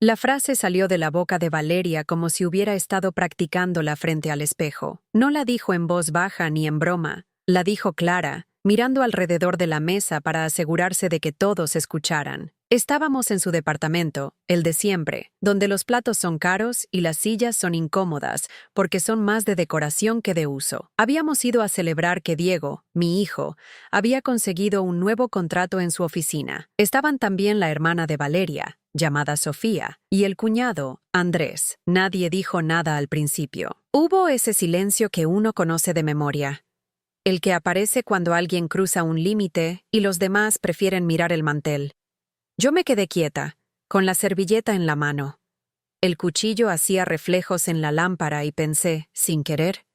La frase salió de la boca de Valeria como si hubiera estado practicándola frente al espejo. No la dijo en voz baja ni en broma, la dijo clara, mirando alrededor de la mesa para asegurarse de que todos escucharan. Estábamos en su departamento, el de siempre, donde los platos son caros y las sillas son incómodas porque son más de decoración que de uso. Habíamos ido a celebrar que Diego, mi hijo, había conseguido un nuevo contrato en su oficina. Estaban también la hermana de Valeria, llamada Sofía, y el cuñado, Andrés. Nadie dijo nada al principio. Hubo ese silencio que uno conoce de memoria, el que aparece cuando alguien cruza un límite y los demás prefieren mirar el mantel. Yo me quedé quieta, con la servilleta en la mano. El cuchillo hacía reflejos en la lámpara y pensé, sin querer,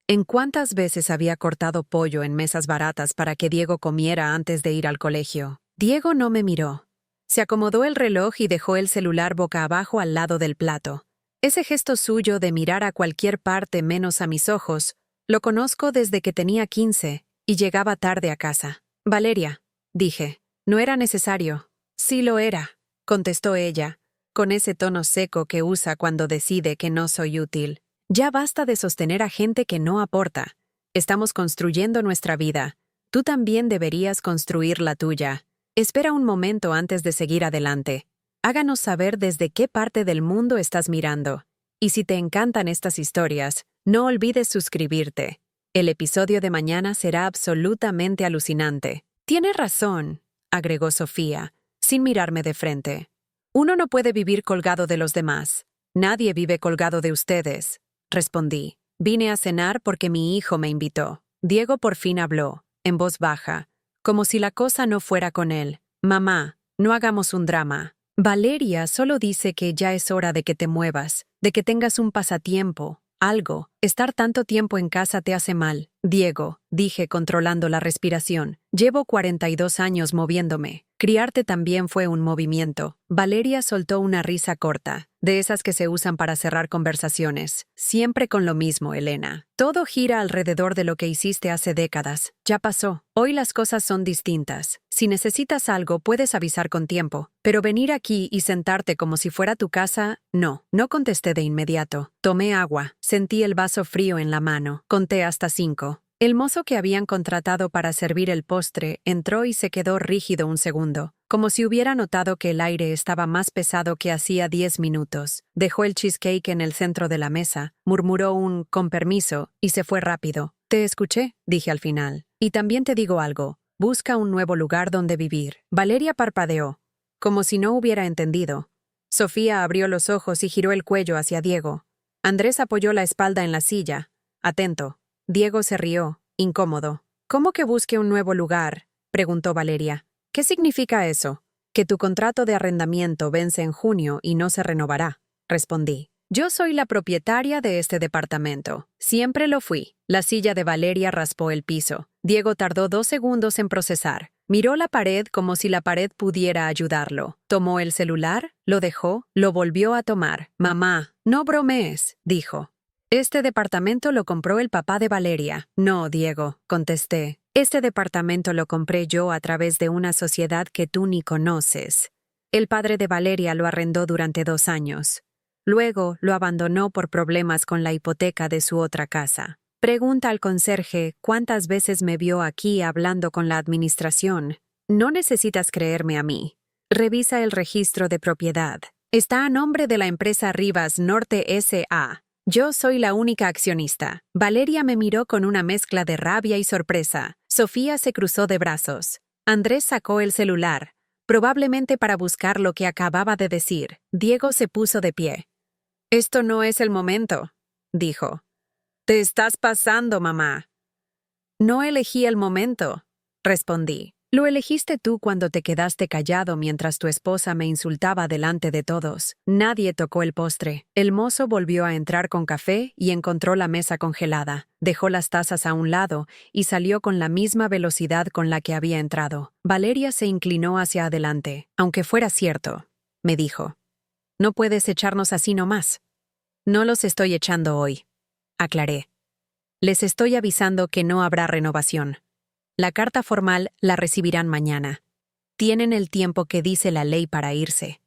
en cuántas veces había cortado pollo en mesas baratas para que Diego comiera antes de ir al colegio. Diego no me miró. Se acomodó el reloj y dejó el celular boca abajo al lado del plato. Ese gesto suyo de mirar a cualquier parte menos a mis ojos, lo conozco desde que tenía 15 y llegaba tarde a casa. Valeria, dije, no era necesario. Sí lo era, contestó ella, con ese tono seco que usa cuando decide que no soy útil. Ya basta de sostener a gente que no aporta. Estamos construyendo nuestra vida. Tú también deberías construir la tuya. Espera un momento antes de seguir adelante. Háganos saber desde qué parte del mundo estás mirando. Y si te encantan estas historias, no olvides suscribirte. El episodio de mañana será absolutamente alucinante. Tienes razón, agregó Sofía, sin mirarme de frente. Uno no puede vivir colgado de los demás. Nadie vive colgado de ustedes, respondí. Vine a cenar porque mi hijo me invitó. Diego por fin habló, en voz baja, como si la cosa no fuera con él. Mamá, no hagamos un drama. Valeria solo dice que ya es hora de que te muevas, de que tengas un pasatiempo, algo. Estar tanto tiempo en casa te hace mal. Diego, dije controlando la respiración, llevo 42 años moviéndome. Criarte también fue un movimiento. Valeria soltó una risa corta, de esas que se usan para cerrar conversaciones. Siempre con lo mismo, Elena. Todo gira alrededor de lo que hiciste hace décadas. Ya pasó. Hoy las cosas son distintas. Si necesitas algo, puedes avisar con tiempo. Pero venir aquí y sentarte como si fuera tu casa, no. No contesté de inmediato. Tomé agua. Sentí el vaso frío en la mano. Conté hasta 5. El mozo que habían contratado para servir el postre entró y se quedó rígido un segundo, como si hubiera notado que el aire estaba más pesado que hacía 10 minutos. Dejó el cheesecake en el centro de la mesa, murmuró un «con permiso» y se fue rápido. «Te escuché», dije al final. «Y también te digo algo. Busca un nuevo lugar donde vivir». Valeria parpadeó, como si no hubiera entendido. Sofía abrió los ojos y giró el cuello hacia Diego. Andrés apoyó la espalda en la silla, atento. Diego se rió, incómodo. «¿Cómo que busque un nuevo lugar?», preguntó Valeria. «¿Qué significa eso?» «Que tu contrato de arrendamiento vence en junio y no se renovará», respondí. «Yo soy la propietaria de este departamento. Siempre lo fui». La silla de Valeria raspó el piso. Diego tardó 2 segundos en procesar. Miró la pared como si la pared pudiera ayudarlo. Tomó el celular, lo dejó, lo volvió a tomar. «Mamá, no bromees», dijo. «Este departamento lo compró el papá de Valeria». «No, Diego», contesté. «Este departamento lo compré yo a través de una sociedad que tú ni conoces. El padre de Valeria lo arrendó durante 2 años. Luego lo abandonó por problemas con la hipoteca de su otra casa. Pregunta al conserje cuántas veces me vio aquí hablando con la administración. No necesitas creerme a mí. Revisa el registro de propiedad. Está a nombre de la empresa Rivas Norte S.A., Yo soy la única accionista». Valeria me miró con una mezcla de rabia y sorpresa. Sofía se cruzó de brazos. Andrés sacó el celular, probablemente para buscar lo que acababa de decir. Diego se puso de pie. «Esto no es el momento», dijo. «Te estás pasando, mamá». «No elegí el momento», respondí. «Lo elegiste tú cuando te quedaste callado mientras tu esposa me insultaba delante de todos». Nadie tocó el postre. El mozo volvió a entrar con café y encontró la mesa congelada. Dejó las tazas a un lado y salió con la misma velocidad con la que había entrado. Valeria se inclinó hacia adelante. «Aunque fuera cierto», me dijo. «No puedes echarnos así nomás». «No los estoy echando hoy», aclaré. «Les estoy avisando que no habrá renovación. La carta formal la recibirán mañana. Tienen el tiempo que dice la ley para irse».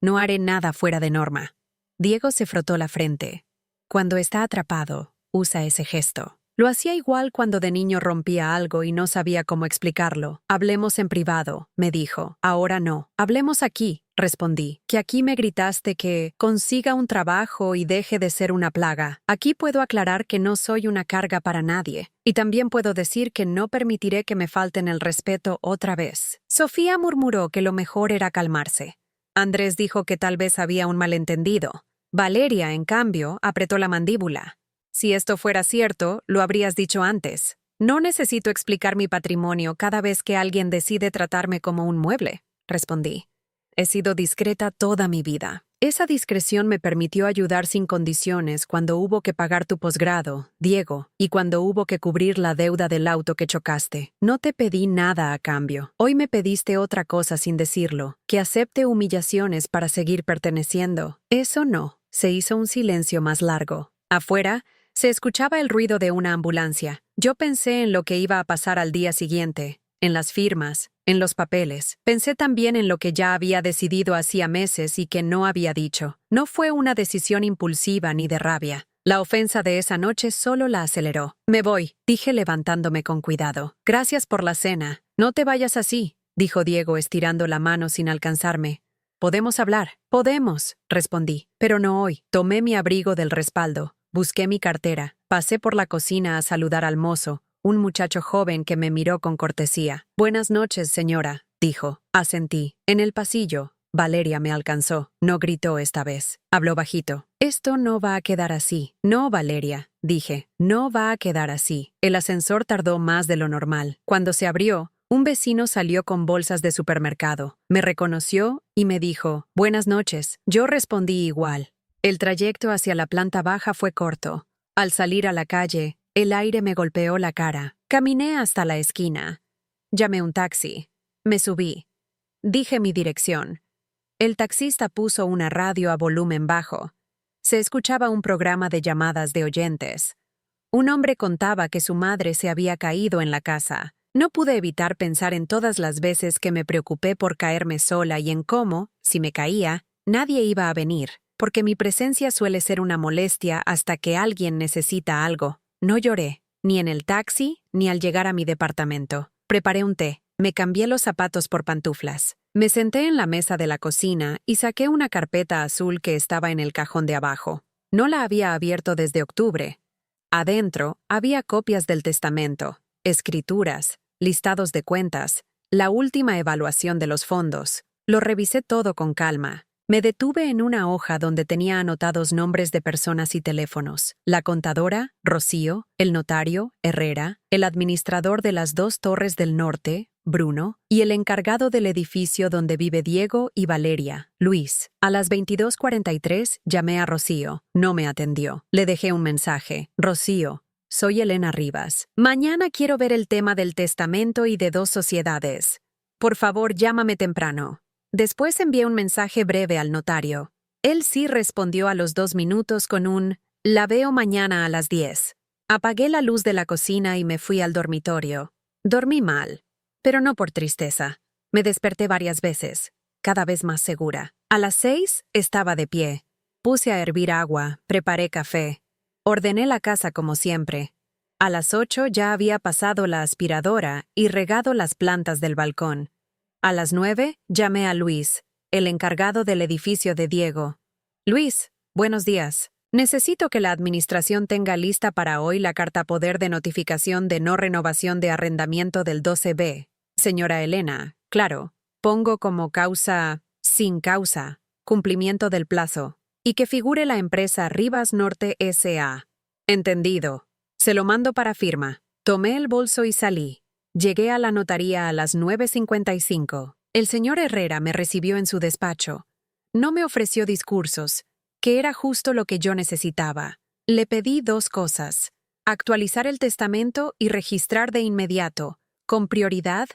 No haré nada fuera de norma. Diego se frotó la frente. Cuando está atrapado, usa ese gesto. Lo hacía igual cuando de niño rompía algo y no sabía cómo explicarlo. Hablemos en privado, me dijo. Ahora no. Hablemos aquí, respondí. Que aquí me gritaste que consiga un trabajo y deje de ser una plaga. Aquí puedo aclarar que no soy una carga para nadie. Y también puedo decir que no permitiré que me falten el respeto otra vez. Sofía murmuró que lo mejor era calmarse. Andrés dijo que tal vez había un malentendido. Valeria, en cambio, apretó la mandíbula. Si esto fuera cierto, lo habrías dicho antes. No necesito explicar mi patrimonio cada vez que alguien decide tratarme como un mueble, respondí. He sido discreta toda mi vida. Esa discreción me permitió ayudar sin condiciones cuando hubo que pagar tu posgrado, Diego, y cuando hubo que cubrir la deuda del auto que chocaste. No te pedí nada a cambio. Hoy me pediste otra cosa sin decirlo, que acepte humillaciones para seguir perteneciendo. Eso no. Se hizo un silencio más largo. Afuera, se escuchaba el ruido de una ambulancia. Yo pensé en lo que iba a pasar al día siguiente, en las firmas, en los papeles. Pensé también en lo que ya había decidido hacía meses y que no había dicho. No fue una decisión impulsiva ni de rabia. La ofensa de esa noche solo la aceleró. Me voy, dije levantándome con cuidado. Gracias por la cena. No te vayas así, dijo Diego estirando la mano sin alcanzarme. ¿Podemos hablar? Podemos, respondí, pero no hoy. Tomé mi abrigo del respaldo. Busqué mi cartera, pasé por la cocina a saludar al mozo, un muchacho joven que me miró con cortesía. Buenas noches, señora, dijo. Asentí. En el pasillo, Valeria me alcanzó. No gritó esta vez. Habló bajito. Esto no va a quedar así. No, Valeria, dije. No va a quedar así. El ascensor tardó más de lo normal. Cuando se abrió, un vecino salió con bolsas de supermercado. Me reconoció y me dijo, buenas noches. Yo respondí igual. El trayecto hacia la planta baja fue corto. Al salir a la calle, el aire me golpeó la cara. Caminé hasta la esquina. Llamé un taxi. Me subí. Dije mi dirección. El taxista puso una radio a volumen bajo. Se escuchaba un programa de llamadas de oyentes. Un hombre contaba que su madre se había caído en la casa. No pude evitar pensar en todas las veces que me preocupé por caerme sola y en cómo, si me caía, nadie iba a venir. Porque mi presencia suele ser una molestia hasta que alguien necesita algo. No lloré, ni en el taxi, ni al llegar a mi departamento. Preparé un té, me cambié los zapatos por pantuflas. Me senté en la mesa de la cocina y saqué una carpeta azul que estaba en el cajón de abajo. No la había abierto desde octubre. Adentro había copias del testamento, escrituras, listados de cuentas, la última evaluación de los fondos. Lo revisé todo con calma. Me detuve en una hoja donde tenía anotados nombres de personas y teléfonos. La contadora, Rocío, el notario, Herrera, el administrador de las 2 Torres del Norte, Bruno, y el encargado del edificio donde vive Diego y Valeria, Luis. A las 22:43 llamé a Rocío. No me atendió. Le dejé un mensaje. Rocío, soy Elena Rivas. Mañana quiero ver el tema del testamento y de 2 sociedades. Por favor, llámame temprano. Después envié un mensaje breve al notario. Él sí respondió a los 2 minutos con un «La veo mañana a las 10». Apagué la luz de la cocina y me fui al dormitorio. Dormí mal, pero no por tristeza. Me desperté varias veces, cada vez más segura. A las 6 estaba de pie. Puse a hervir agua, preparé café. Ordené la casa como siempre. A las 8 ya había pasado la aspiradora y regado las plantas del balcón. A las 9 llamé a Luis, el encargado del edificio de Diego. Luis, buenos días. Necesito que la administración tenga lista para hoy la carta poder de notificación de no renovación de arrendamiento del 12B. Señora Elena, claro, pongo como causa, sin causa, cumplimiento del plazo, y que figure la empresa Rivas Norte S.A. Entendido. Se lo mando para firma. Tomé el bolso y salí. Llegué a la notaría a las 9:55. El señor Herrera me recibió en su despacho. No me ofreció discursos, que era justo lo que yo necesitaba. Le pedí 2 cosas: actualizar el testamento y registrar de inmediato, con prioridad,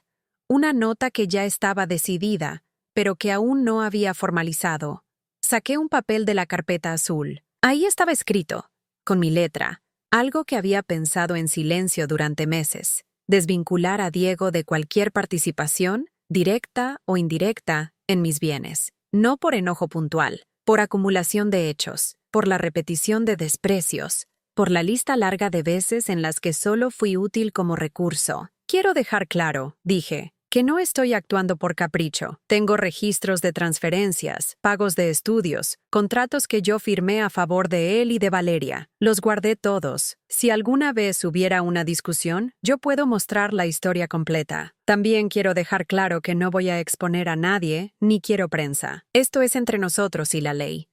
una nota que ya estaba decidida, pero que aún no había formalizado. Saqué un papel de la carpeta azul. Ahí estaba escrito, con mi letra, algo que había pensado en silencio durante meses: desvincular a Diego de cualquier participación, directa o indirecta, en mis bienes. no por enojo puntual, por acumulación de hechos, por la repetición de desprecios, por la lista larga de veces en las que solo fui útil como recurso. Quiero dejar claro, dije, que no estoy actuando por capricho. Tengo registros de transferencias, pagos de estudios, contratos que yo firmé a favor de él y de Valeria. Los guardé todos. Si alguna vez hubiera una discusión, yo puedo mostrar la historia completa. También quiero dejar claro que no voy a exponer a nadie, ni quiero prensa. Esto es entre nosotros y la ley.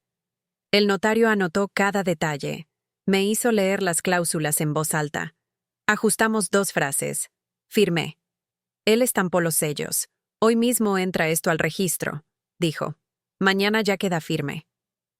El notario anotó cada detalle. Me hizo leer las cláusulas en voz alta. Ajustamos 2 frases. Firmé. Él estampó los sellos. Hoy mismo entra esto al registro, dijo. Mañana ya queda firme.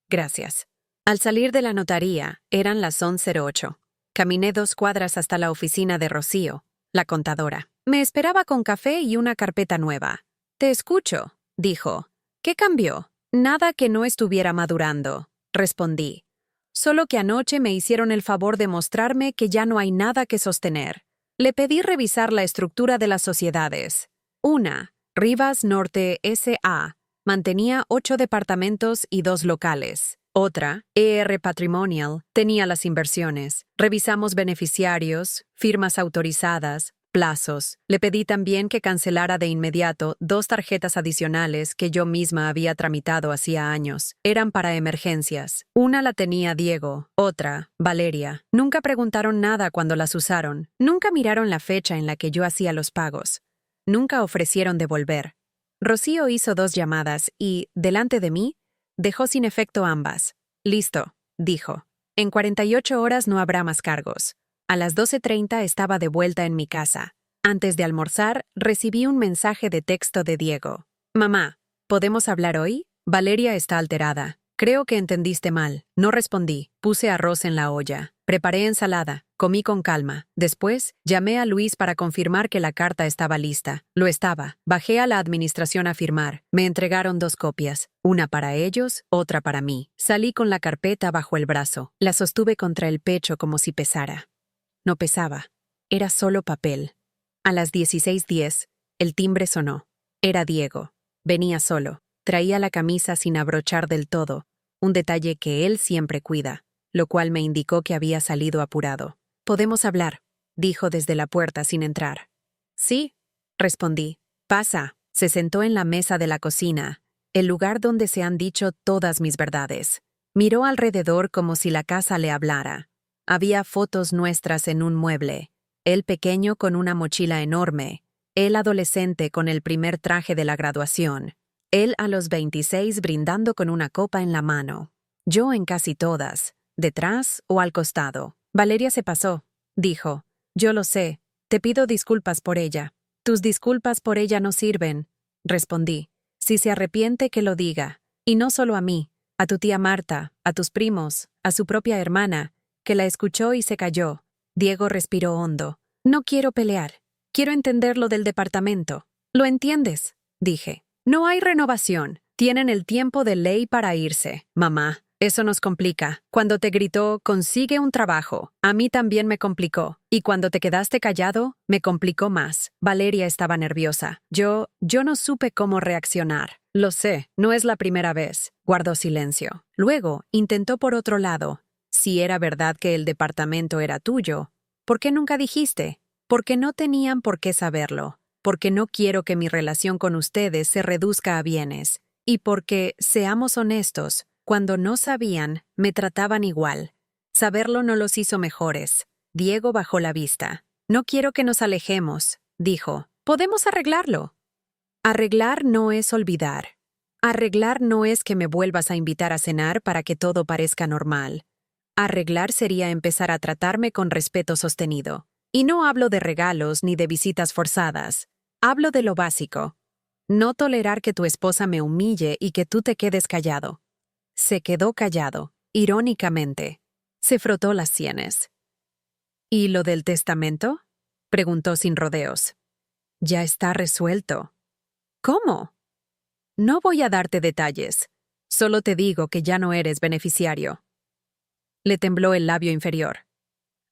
Gracias. Al salir de la notaría, eran las 11:08. Caminé 2 cuadras hasta la oficina de Rocío, la contadora. Me esperaba con café y una carpeta nueva. Te escucho, dijo. ¿Qué cambió? Nada que no estuviera madurando, respondí. Solo que anoche me hicieron el favor de mostrarme que ya no hay nada que sostener. Le pedí revisar la estructura de las sociedades. Una, Rivas Norte S.A., mantenía 8 departamentos y 2 locales. Otra, ER Patrimonial, tenía las inversiones. Revisamos beneficiarios, firmas autorizadas, plazos. Le pedí también que cancelara de inmediato 2 tarjetas adicionales que yo misma había tramitado hacía años. Eran para emergencias. Una la tenía Diego, otra, Valeria. Nunca preguntaron nada cuando las usaron. Nunca miraron la fecha en la que yo hacía los pagos. Nunca ofrecieron devolver. Rocío hizo 2 llamadas y, delante de mí, dejó sin efecto ambas. Listo, dijo. En 48 horas no habrá más cargos. A las 12:30 estaba de vuelta en mi casa. Antes de almorzar, recibí un mensaje de texto de Diego. Mamá, ¿podemos hablar hoy? Valeria está alterada. Creo que entendiste mal. No respondí. Puse arroz en la olla. Preparé ensalada. Comí con calma. Después, llamé a Luis para confirmar que la carta estaba lista. Lo estaba. Bajé a la administración a firmar. Me entregaron 2 copias. Una para ellos, otra para mí. Salí con la carpeta bajo el brazo. La sostuve contra el pecho como si pesara. No pesaba. Era solo papel. A las 16:10, el timbre sonó. Era Diego. Venía solo. Traía la camisa sin abrochar del todo, un detalle que él siempre cuida, lo cual me indicó que había salido apurado. «Podemos hablar», dijo desde la puerta sin entrar. «Sí», respondí. «Pasa». Se sentó en la mesa de la cocina, el lugar donde se han dicho todas mis verdades. Miró alrededor como si la casa le hablara. Había fotos nuestras en un mueble, él pequeño con una mochila enorme, él adolescente con el primer traje de la graduación, él a los 26 brindando con una copa en la mano, yo en casi todas, detrás o al costado. Valeria se pasó, dijo. Yo lo sé, te pido disculpas por ella. Tus disculpas por ella no sirven, respondí. Si se arrepiente, que lo diga. Y no solo a mí, a tu tía Marta, a tus primos, a su propia hermana, que la escuchó y se calló. Diego respiró hondo. No quiero pelear. Quiero entender lo del departamento. ¿Lo entiendes? Dije. No hay renovación. Tienen el tiempo de ley para irse. Mamá, eso nos complica. Cuando te gritó, consigue un trabajo, a mí también me complicó. Y cuando te quedaste callado, me complicó más. Valeria estaba nerviosa. Yo no supe cómo reaccionar. Lo sé, no es la primera vez. Guardó silencio. Luego, intentó por otro lado. Si era verdad que el departamento era tuyo, ¿por qué nunca dijiste? Porque no tenían por qué saberlo. Porque no quiero que mi relación con ustedes se reduzca a bienes. Y porque, seamos honestos, cuando no sabían, me trataban igual. Saberlo no los hizo mejores. Diego bajó la vista. No quiero que nos alejemos, dijo. Podemos arreglarlo. Arreglar no es olvidar. Arreglar no es que me vuelvas a invitar a cenar para que todo parezca normal. Arreglar sería empezar a tratarme con respeto sostenido. Y no hablo de regalos ni de visitas forzadas. Hablo de lo básico. No tolerar que tu esposa me humille y que tú te quedes callado. Se quedó callado, irónicamente. Se frotó las sienes. ¿Y lo del testamento? Preguntó sin rodeos. Ya está resuelto. ¿Cómo? No voy a darte detalles. Solo te digo que ya no eres beneficiario. Le tembló el labio inferior.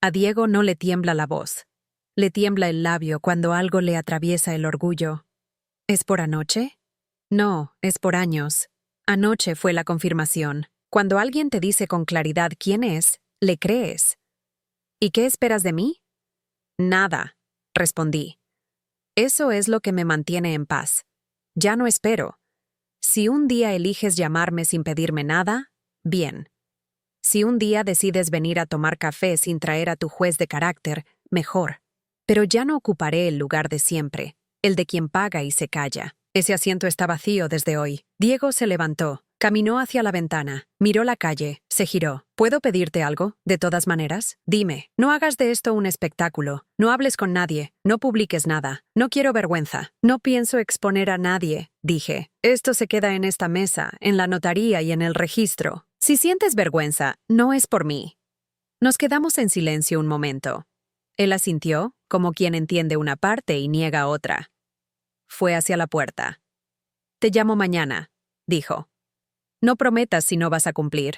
A Diego no le tiembla la voz. Le tiembla el labio cuando algo le atraviesa el orgullo. ¿Es por anoche? No, es por años. Anoche fue la confirmación. Cuando alguien te dice con claridad quién es, le crees. ¿Y qué esperas de mí? Nada, respondí. Eso es lo que me mantiene en paz. Ya no espero. Si un día eliges llamarme sin pedirme nada, bien. Si un día decides venir a tomar café sin traer a tu juez de carácter, mejor. Pero ya no ocuparé el lugar de siempre, el de quien paga y se calla. Ese asiento está vacío desde hoy. Diego se levantó, caminó hacia la ventana, miró la calle, se giró. ¿Puedo pedirte algo, de todas maneras? Dime, no hagas de esto un espectáculo, no hables con nadie, no publiques nada, no quiero vergüenza, no pienso exponer a nadie, dije. Esto se queda en esta mesa, en la notaría y en el registro. Si sientes vergüenza, no es por mí. Nos quedamos en silencio un momento. Él asintió, como quien entiende una parte y niega otra. Fue hacia la puerta. Te llamo mañana, dijo. No prometas si no vas a cumplir,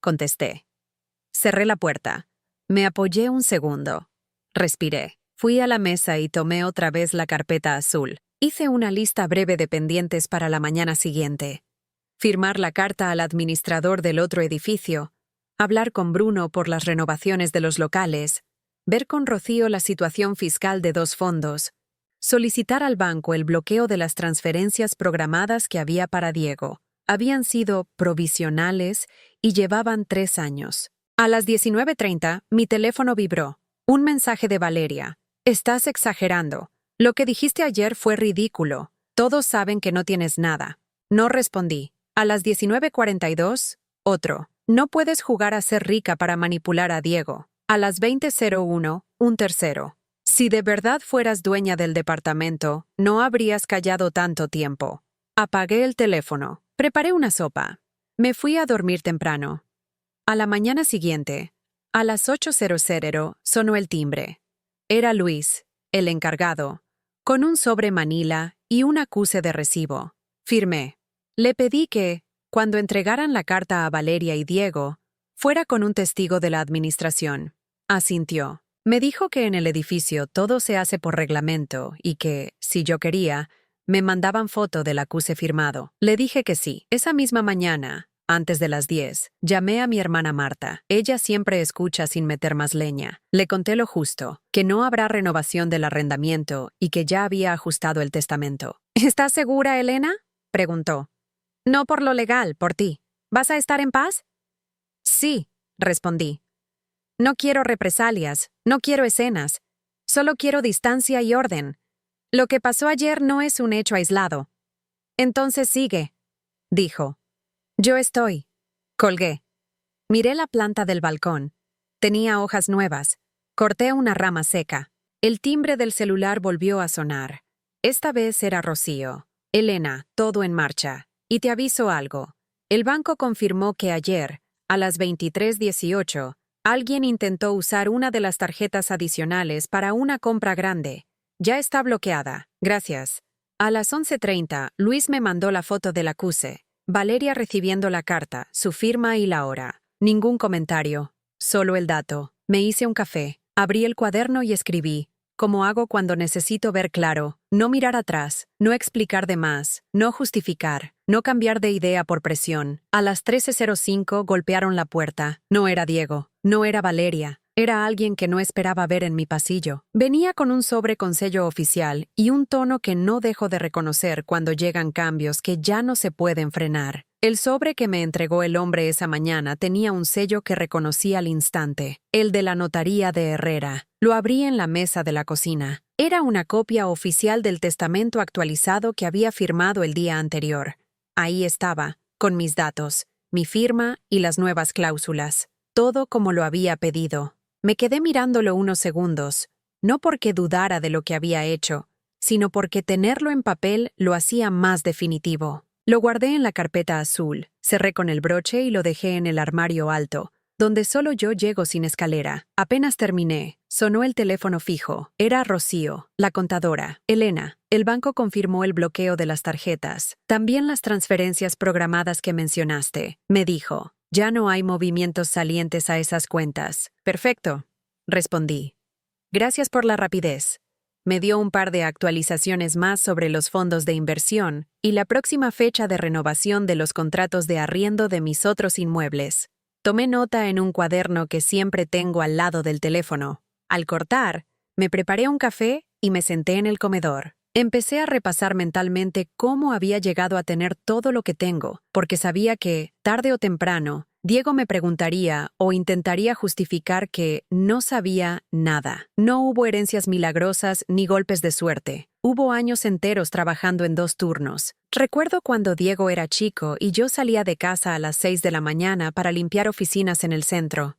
contesté. Cerré la puerta. Me apoyé un segundo. Respiré. Fui a la mesa y tomé otra vez la carpeta azul. Hice una lista breve de pendientes para la mañana siguiente. Firmar la carta al administrador del otro edificio, hablar con Bruno por las renovaciones de los locales, ver con Rocío la situación fiscal de 2 fondos, solicitar al banco el bloqueo de las transferencias programadas que había para Diego. Habían sido provisionales y llevaban 3 años. A las 19:30, mi teléfono vibró. Un mensaje de Valeria. Estás exagerando. Lo que dijiste ayer fue ridículo. Todos saben que no tienes nada. No respondí. A las 19:42, otro. No puedes jugar a ser rica para manipular a Diego. A las 20:01, un tercero. Si de verdad fueras dueña del departamento, no habrías callado tanto tiempo. Apagué el teléfono. Preparé una sopa. Me fui a dormir temprano. A la mañana siguiente, a las 8:00, sonó el timbre. Era Luis, el encargado, con un sobre Manila y un acuse de recibo. Firmé. Le pedí que, cuando entregaran la carta a Valeria y Diego, fuera con un testigo de la administración. Asintió. Me dijo que en el edificio todo se hace por reglamento y que, si yo quería, me mandaban foto del acuse firmado. Le dije que sí. Esa misma mañana, antes de las 10, llamé a mi hermana Marta. Ella siempre escucha sin meter más leña. Le conté lo justo, que no habrá renovación del arrendamiento y que ya había ajustado el testamento. ¿Estás segura, Elena?, preguntó. No por lo legal, por ti. ¿Vas a estar en paz? Sí, respondí. No quiero represalias, no quiero escenas. Solo quiero distancia y orden. Lo que pasó ayer no es un hecho aislado. Entonces sigue, dijo. Yo estoy. Colgué. Miré la planta del balcón. Tenía hojas nuevas. Corté una rama seca. El timbre del celular volvió a sonar. Esta vez era Rocío. Elena, todo en marcha. Y te aviso algo. El banco confirmó que ayer, a las 23:18, alguien intentó usar una de las tarjetas adicionales para una compra grande. Ya está bloqueada. Gracias. A las 11:30, Luis me mandó la foto del acuse. Valeria recibiendo la carta, su firma y la hora. Ningún comentario. Solo el dato. Me hice un café. Abrí el cuaderno y escribí. Como hago cuando necesito ver claro. No mirar atrás. No explicar de más. No justificar. No cambiar de idea por presión. A las 13:05 golpearon la puerta. No era Diego. No era Valeria. Era alguien que no esperaba ver en mi pasillo. Venía con un sobre con sello oficial y un tono que no dejo de reconocer cuando llegan cambios que ya no se pueden frenar. El sobre que me entregó el hombre esa mañana tenía un sello que reconocí al instante, el de la notaría de Herrera. Lo abrí en la mesa de la cocina. Era una copia oficial del testamento actualizado que había firmado el día anterior. Ahí estaba, con mis datos, mi firma y las nuevas cláusulas. Todo como lo había pedido. Me quedé mirándolo unos segundos, no porque dudara de lo que había hecho, sino porque tenerlo en papel lo hacía más definitivo. Lo guardé en la carpeta azul, cerré con el broche y lo dejé en el armario alto, donde solo yo llego sin escalera. Apenas terminé, sonó el teléfono fijo. Era Rocío, la contadora. Elena, el banco confirmó el bloqueo de las tarjetas, también las transferencias programadas que mencionaste, me dijo. Ya no hay movimientos salientes a esas cuentas. Perfecto, respondí. Gracias por la rapidez. me dio un par de actualizaciones más sobre los fondos de inversión y la próxima fecha de renovación de los contratos de arriendo de mis otros inmuebles. Tomé nota en un cuaderno que siempre tengo al lado del teléfono. Al cortar, me preparé un café y me senté en el comedor. Empecé a repasar mentalmente cómo había llegado a tener todo lo que tengo, porque sabía que, tarde o temprano, Diego me preguntaría o intentaría justificar que no sabía nada. No hubo herencias milagrosas ni golpes de suerte. Hubo años enteros trabajando en 2 turnos. Recuerdo cuando Diego era chico y yo salía de casa a las 6 de la mañana para limpiar oficinas en el centro.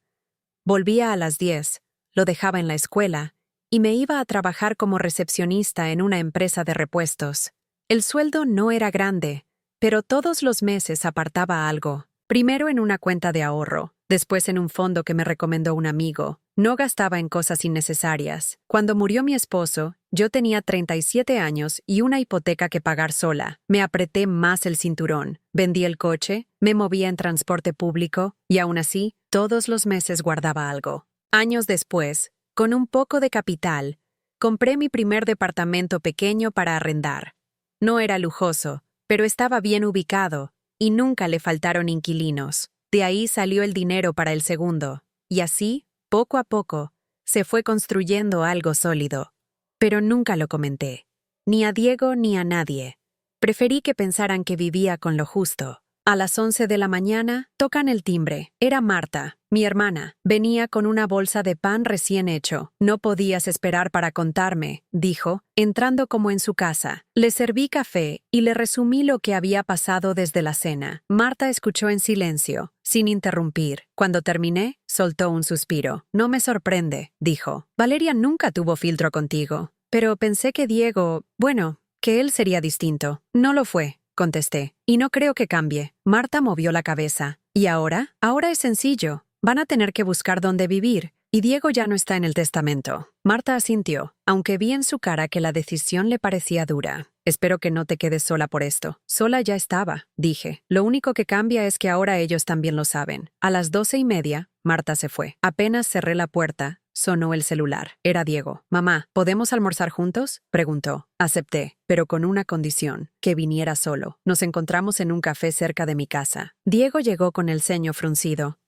Volvía a las 10, lo dejaba en la escuela y me iba a trabajar como recepcionista en una empresa de repuestos. El sueldo no era grande, pero todos los meses apartaba algo. Primero en una cuenta de ahorro, después en un fondo que me recomendó un amigo. No gastaba en cosas innecesarias. Cuando murió mi esposo, yo tenía 37 años y una hipoteca que pagar sola. Me apreté más el cinturón. Vendí el coche, me movía en transporte público y aún así, todos los meses guardaba algo. Años después, con un poco de capital, compré mi primer departamento pequeño para arrendar. No era lujoso, pero estaba bien ubicado y nunca le faltaron inquilinos. De ahí salió el dinero para el segundo, y así, poco a poco, se fue construyendo algo sólido. Pero nunca lo comenté, ni a Diego ni a nadie. Preferí que pensaran que vivía con lo justo. A las 11 de la mañana, tocan el timbre. Era Marta, mi hermana. Venía con una bolsa de pan recién hecho. No podías esperar para contarme, dijo, entrando como en su casa. Le serví café y le resumí lo que había pasado desde la cena. Marta escuchó en silencio, sin interrumpir. Cuando terminé, soltó un suspiro. No me sorprende, dijo. Valeria nunca tuvo filtro contigo. Pero pensé que Diego, bueno, que él sería distinto. No lo fue, contesté. Y no creo que cambie. Marta movió la cabeza. ¿Y ahora? Ahora es sencillo. Van a tener que buscar dónde vivir. Y Diego ya no está en el testamento. Marta asintió, aunque vi en su cara que la decisión le parecía dura. Espero que no te quedes sola por esto. Sola ya estaba, dije. Lo único que cambia es que ahora ellos también lo saben. A las 12:30, Marta se fue. Apenas cerré la puerta, sonó el celular. Era Diego. «Mamá, ¿podemos almorzar juntos?», preguntó. Acepté, pero con una condición, que viniera solo. Nos encontramos en un café cerca de mi casa. Diego llegó con el ceño fruncido.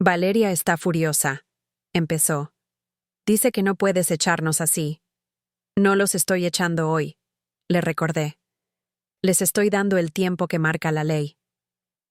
«Valeria está furiosa», empezó. «Dice que no puedes echarnos así». «No los estoy echando hoy», le recordé. «Les estoy dando el tiempo que marca la ley».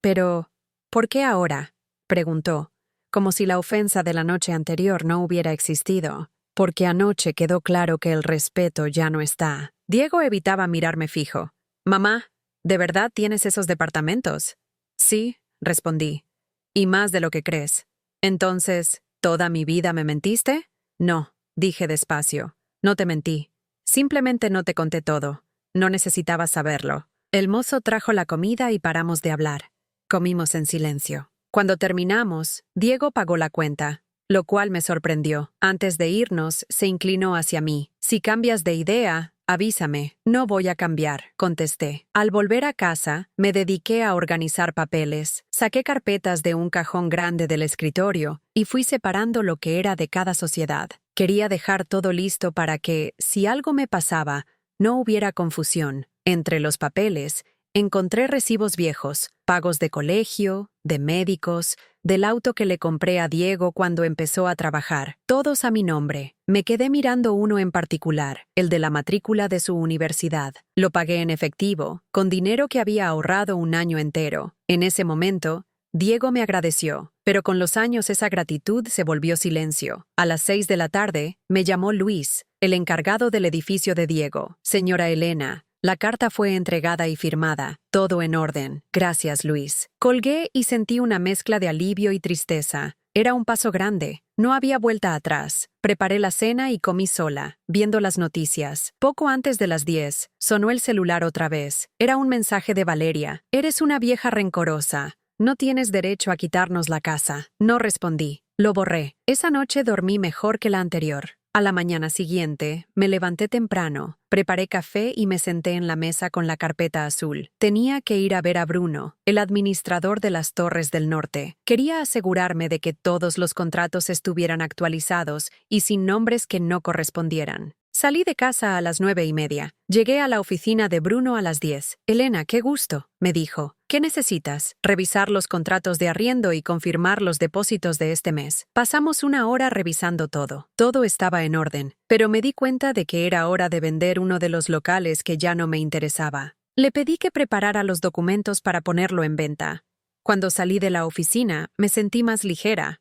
«Pero, ¿por qué ahora?», preguntó, como si la ofensa de la noche anterior no hubiera existido. «Porque anoche quedó claro que el respeto ya no está». Diego evitaba mirarme fijo. «Mamá, ¿de verdad tienes esos departamentos?». «Sí», respondí. «Y más de lo que crees». «Entonces, ¿toda mi vida me mentiste?». «No», dije despacio. «No te mentí. Simplemente no te conté todo. No necesitabas saberlo». El mozo trajo la comida y paramos de hablar. Comimos en silencio. Cuando terminamos, Diego pagó la cuenta, lo cual me sorprendió. Antes de irnos, se inclinó hacia mí. «Si cambias de idea, avísame». «No voy a cambiar», contesté. Al volver a casa, me dediqué a organizar papeles. Saqué carpetas de un cajón grande del escritorio y fui separando lo que era de cada sociedad. Quería dejar todo listo para que, si algo me pasaba, no hubiera confusión. Entre los papeles, encontré recibos viejos, pagos de colegio, de médicos, del auto que le compré a Diego cuando empezó a trabajar, todos a mi nombre. Me quedé mirando uno en particular, el de la matrícula de su universidad. Lo pagué en efectivo, con dinero que había ahorrado un año entero. En ese momento, Diego me agradeció, pero con los años esa gratitud se volvió silencio. A las 6 de la tarde, me llamó Luis, el encargado del edificio de Diego. «Señora Elena, la carta fue entregada y firmada. Todo en orden. Gracias, Luis». Colgué y sentí una mezcla de alivio y tristeza. Era un paso grande. No había vuelta atrás. Preparé la cena y comí sola, viendo las noticias. Poco antes de las 10, sonó el celular otra vez. Era un mensaje de Valeria. «Eres una vieja rencorosa. No tienes derecho a quitarnos la casa». No respondí. Lo borré. Esa noche dormí mejor que la anterior. A la mañana siguiente, me levanté temprano, preparé café y me senté en la mesa con la carpeta azul. Tenía que ir a ver a Bruno, el administrador de las Torres del Norte. Quería asegurarme de que todos los contratos estuvieran actualizados y sin nombres que no correspondieran. Salí de casa a las 9:30. Llegué a la oficina de Bruno a las 10. Elena, qué gusto, me dijo. ¿Qué necesitas? Revisar los contratos de arriendo y confirmar los depósitos de este mes. Pasamos una hora revisando todo. Todo estaba en orden, pero me di cuenta de que era hora de vender uno de los locales que ya no me interesaba. Le pedí que preparara los documentos para ponerlo en venta. Cuando salí de la oficina, me sentí más ligera.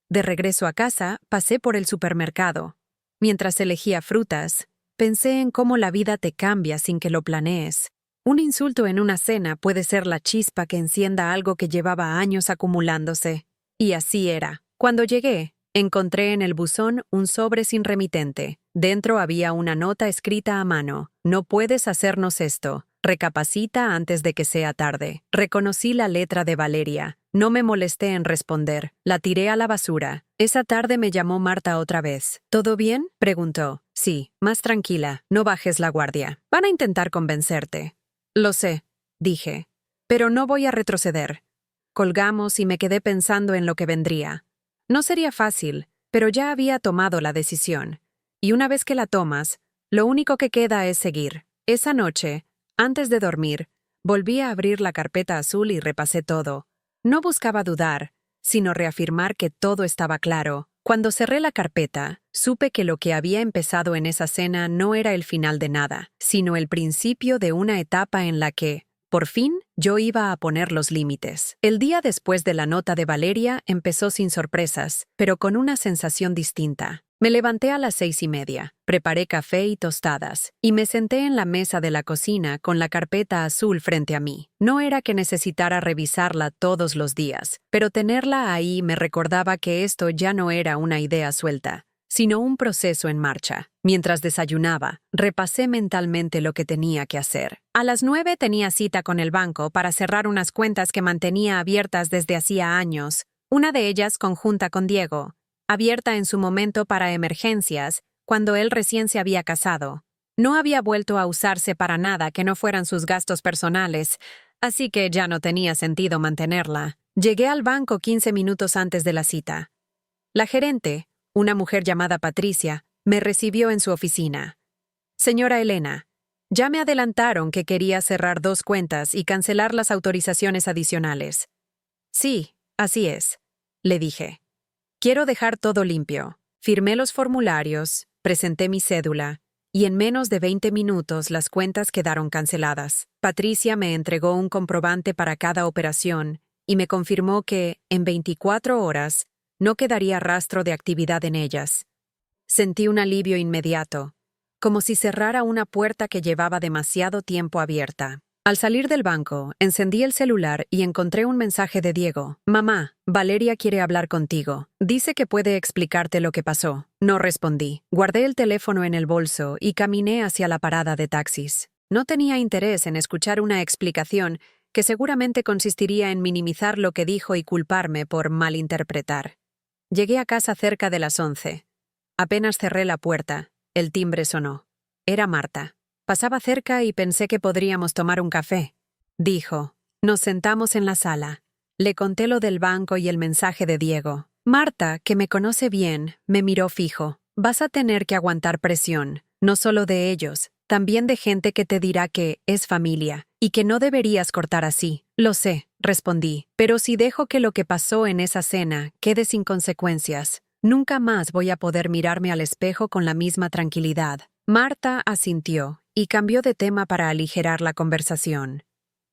De regreso a casa, pasé por el supermercado. Mientras elegía frutas, pensé en cómo la vida te cambia sin que lo planees. Un insulto en una cena puede ser la chispa que encienda algo que llevaba años acumulándose. Y así era. Cuando llegué, encontré en el buzón un sobre sin remitente. Dentro había una nota escrita a mano. No puedes hacernos esto. Recapacita antes de que sea tarde. Reconocí la letra de Valeria. No me molesté en responder. La tiré a la basura. Esa tarde me llamó Marta otra vez. ¿Todo bien? Preguntó. Sí, más tranquila. No bajes la guardia. Van a intentar convencerte. Lo sé, dije. Pero no voy a retroceder. Colgamos y me quedé pensando en lo que vendría. No sería fácil, pero ya había tomado la decisión. Y una vez que la tomas, lo único que queda es seguir. Esa noche, antes de dormir, volví a abrir la carpeta azul y repasé todo. No buscaba dudar, sino reafirmar que todo estaba claro. Cuando cerré la carpeta, supe que lo que había empezado en esa cena no era el final de nada, sino el principio de una etapa en la que, por fin, yo iba a poner los límites. El día después de la nota de Valeria empezó sin sorpresas, pero con una sensación distinta. Me levanté a las 6:30, preparé café y tostadas, y me senté en la mesa de la cocina con la carpeta azul frente a mí. No era que necesitara revisarla todos los días, pero tenerla ahí me recordaba que esto ya no era una idea suelta, sino un proceso en marcha. Mientras desayunaba, repasé mentalmente lo que tenía que hacer. A las 9 tenía cita con el banco para cerrar unas cuentas que mantenía abiertas desde hacía años, una de ellas conjunta con Diego, abierta en su momento para emergencias, cuando él recién se había casado. No había vuelto a usarse para nada que no fueran sus gastos personales, así que ya no tenía sentido mantenerla. Llegué al banco 15 minutos antes de la cita. La gerente, una mujer llamada Patricia, me recibió en su oficina. Señora Elena, ya me adelantaron que quería cerrar 2 cuentas y cancelar las autorizaciones adicionales. Sí, así es, le dije. Quiero dejar todo limpio. Firmé los formularios, presenté mi cédula, y en menos de 20 minutos las cuentas quedaron canceladas. Patricia me entregó un comprobante para cada operación y me confirmó que, en 24 horas, no quedaría rastro de actividad en ellas. Sentí un alivio inmediato, como si cerrara una puerta que llevaba demasiado tiempo abierta. Al salir del banco, encendí el celular y encontré un mensaje de Diego. Mamá, Valeria quiere hablar contigo. Dice que puede explicarte lo que pasó. No respondí. Guardé el teléfono en el bolso y caminé hacia la parada de taxis. No tenía interés en escuchar una explicación que seguramente consistiría en minimizar lo que dijo y culparme por malinterpretar. Llegué a casa cerca de las 11. Apenas cerré la puerta, el timbre sonó. Era Marta. Pasaba cerca y pensé que podríamos tomar un café. Dijo. Nos sentamos en la sala. Le conté lo del banco y el mensaje de Diego. Marta, que me conoce bien, me miró fijo. Vas a tener que aguantar presión, no solo de ellos, también de gente que te dirá que es familia y que no deberías cortar así. Lo sé, respondí, pero si dejo que lo que pasó en esa cena quede sin consecuencias, nunca más voy a poder mirarme al espejo con la misma tranquilidad. Marta asintió y cambió de tema para aligerar la conversación.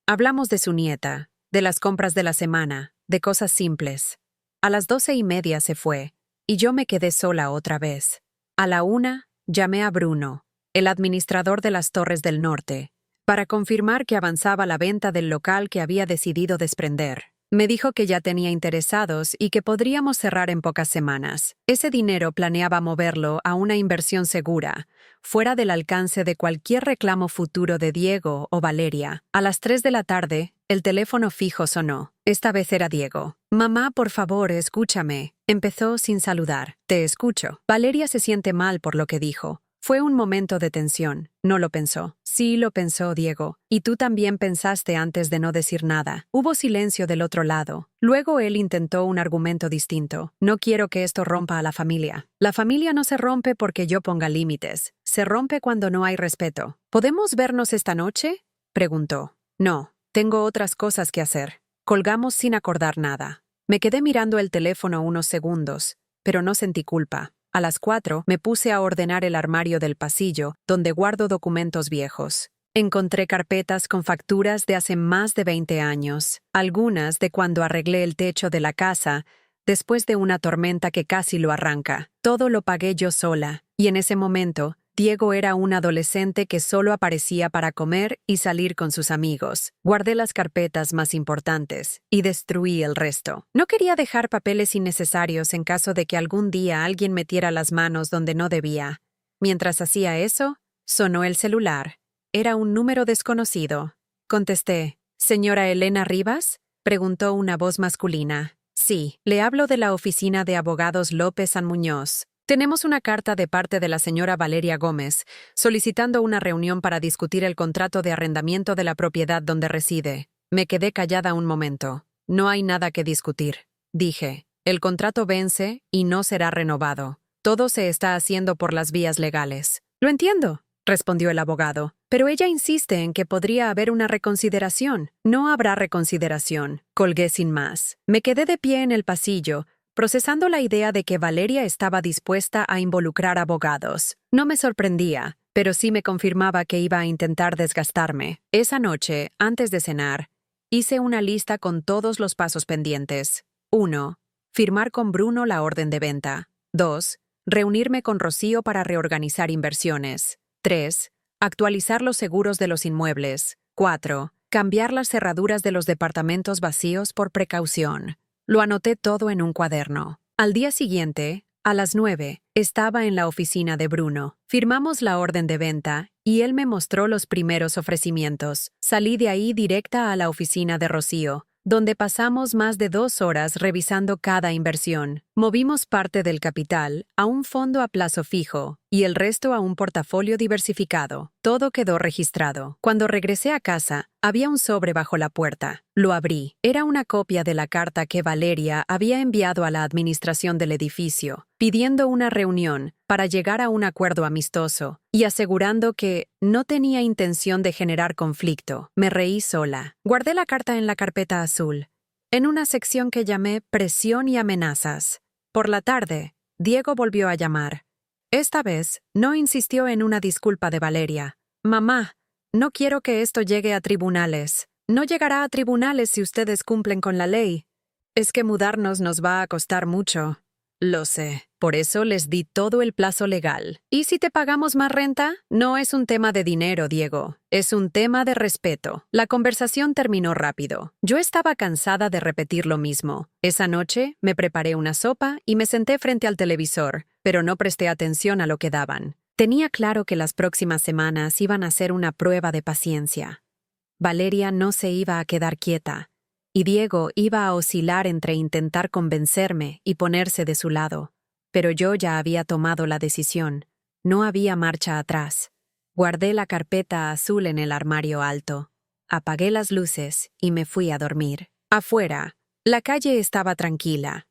Hablamos de su nieta, de las compras de la semana, de cosas simples. A las 12:30 se fue, y yo me quedé sola otra vez. A la 1 llamé a Bruno, el administrador de las Torres del Norte, para confirmar que avanzaba la venta del local que había decidido desprender. Me dijo que ya tenía interesados y que podríamos cerrar en pocas semanas. Ese dinero planeaba moverlo a una inversión segura, fuera del alcance de cualquier reclamo futuro de Diego o Valeria. A las 3 de la tarde, el teléfono fijo sonó. Esta vez era Diego. Mamá, por favor, escúchame. Empezó sin saludar. Te escucho. Valeria se siente mal por lo que dijo. Fue un momento de tensión. No lo pensó. Sí lo pensó, Diego. Y tú también pensaste antes de no decir nada. Hubo silencio del otro lado. Luego él intentó un argumento distinto. No quiero que esto rompa a la familia. La familia no se rompe porque yo ponga límites. Se rompe cuando no hay respeto. ¿Podemos vernos esta noche?, preguntó. No, tengo otras cosas que hacer. Colgamos sin acordar nada. Me quedé mirando el teléfono unos segundos, pero no sentí culpa. A las 4 me puse a ordenar el armario del pasillo, donde guardo documentos viejos. Encontré carpetas con facturas de hace más de 20 años, algunas de cuando arreglé el techo de la casa, después de una tormenta que casi lo arranca. Todo lo pagué yo sola, y en ese momento, Diego era un adolescente que solo aparecía para comer y salir con sus amigos. Guardé las carpetas más importantes y destruí el resto. No quería dejar papeles innecesarios en caso de que algún día alguien metiera las manos donde no debía. Mientras hacía eso, sonó el celular. Era un número desconocido. Contesté. ¿Señora Elena Rivas?, preguntó una voz masculina. Sí, le hablo de la oficina de abogados López San Muñoz. Tenemos una carta de parte de la señora Valeria Gómez, solicitando una reunión para discutir el contrato de arrendamiento de la propiedad donde reside. Me quedé callada un momento. No hay nada que discutir, dije. El contrato vence y no será renovado. Todo se está haciendo por las vías legales. Lo entiendo, respondió el abogado, pero ella insiste en que podría haber una reconsideración. No habrá reconsideración. Colgué sin más. Me quedé de pie en el pasillo, procesando la idea de que Valeria estaba dispuesta a involucrar abogados. No me sorprendía, pero sí me confirmaba que iba a intentar desgastarme. Esa noche, antes de cenar, hice una lista con todos los pasos pendientes. 1. Firmar con Bruno la orden de venta. 2. Reunirme con Rocío para reorganizar inversiones. 3. Actualizar los seguros de los inmuebles. 4. Cambiar las cerraduras de los departamentos vacíos por precaución. Lo anoté todo en un cuaderno. Al día siguiente, a las 9, estaba en la oficina de Bruno. Firmamos la orden de venta y él me mostró los primeros ofrecimientos. Salí de ahí directa a la oficina de Rocío, donde pasamos más de 2 horas revisando cada inversión. Movimos parte del capital a un fondo a plazo fijo y el resto a un portafolio diversificado. Todo quedó registrado. Cuando regresé a casa, había un sobre bajo la puerta. Lo abrí. Era una copia de la carta que Valeria había enviado a la administración del edificio, pidiendo una reunión para llegar a un acuerdo amistoso y asegurando que no tenía intención de generar conflicto. Me reí sola. Guardé la carta en la carpeta azul, en una sección que llamé Presión y amenazas. Por la tarde, Diego volvió a llamar. Esta vez, no insistió en una disculpa de Valeria. Mamá, no quiero que esto llegue a tribunales. No llegará a tribunales si ustedes cumplen con la ley. Es que mudarnos nos va a costar mucho. Lo sé. Por eso les di todo el plazo legal. ¿Y si te pagamos más renta? No es un tema de dinero, Diego. Es un tema de respeto. La conversación terminó rápido. Yo estaba cansada de repetir lo mismo. Esa noche me preparé una sopa y me senté frente al televisor, pero no presté atención a lo que daban. Tenía claro que las próximas semanas iban a ser una prueba de paciencia. Valeria no se iba a quedar quieta, y Diego iba a oscilar entre intentar convencerme y ponerse de su lado. Pero yo ya había tomado la decisión. No había marcha atrás. Guardé la carpeta azul en el armario alto. Apagué las luces y me fui a dormir. Afuera, la calle estaba tranquila.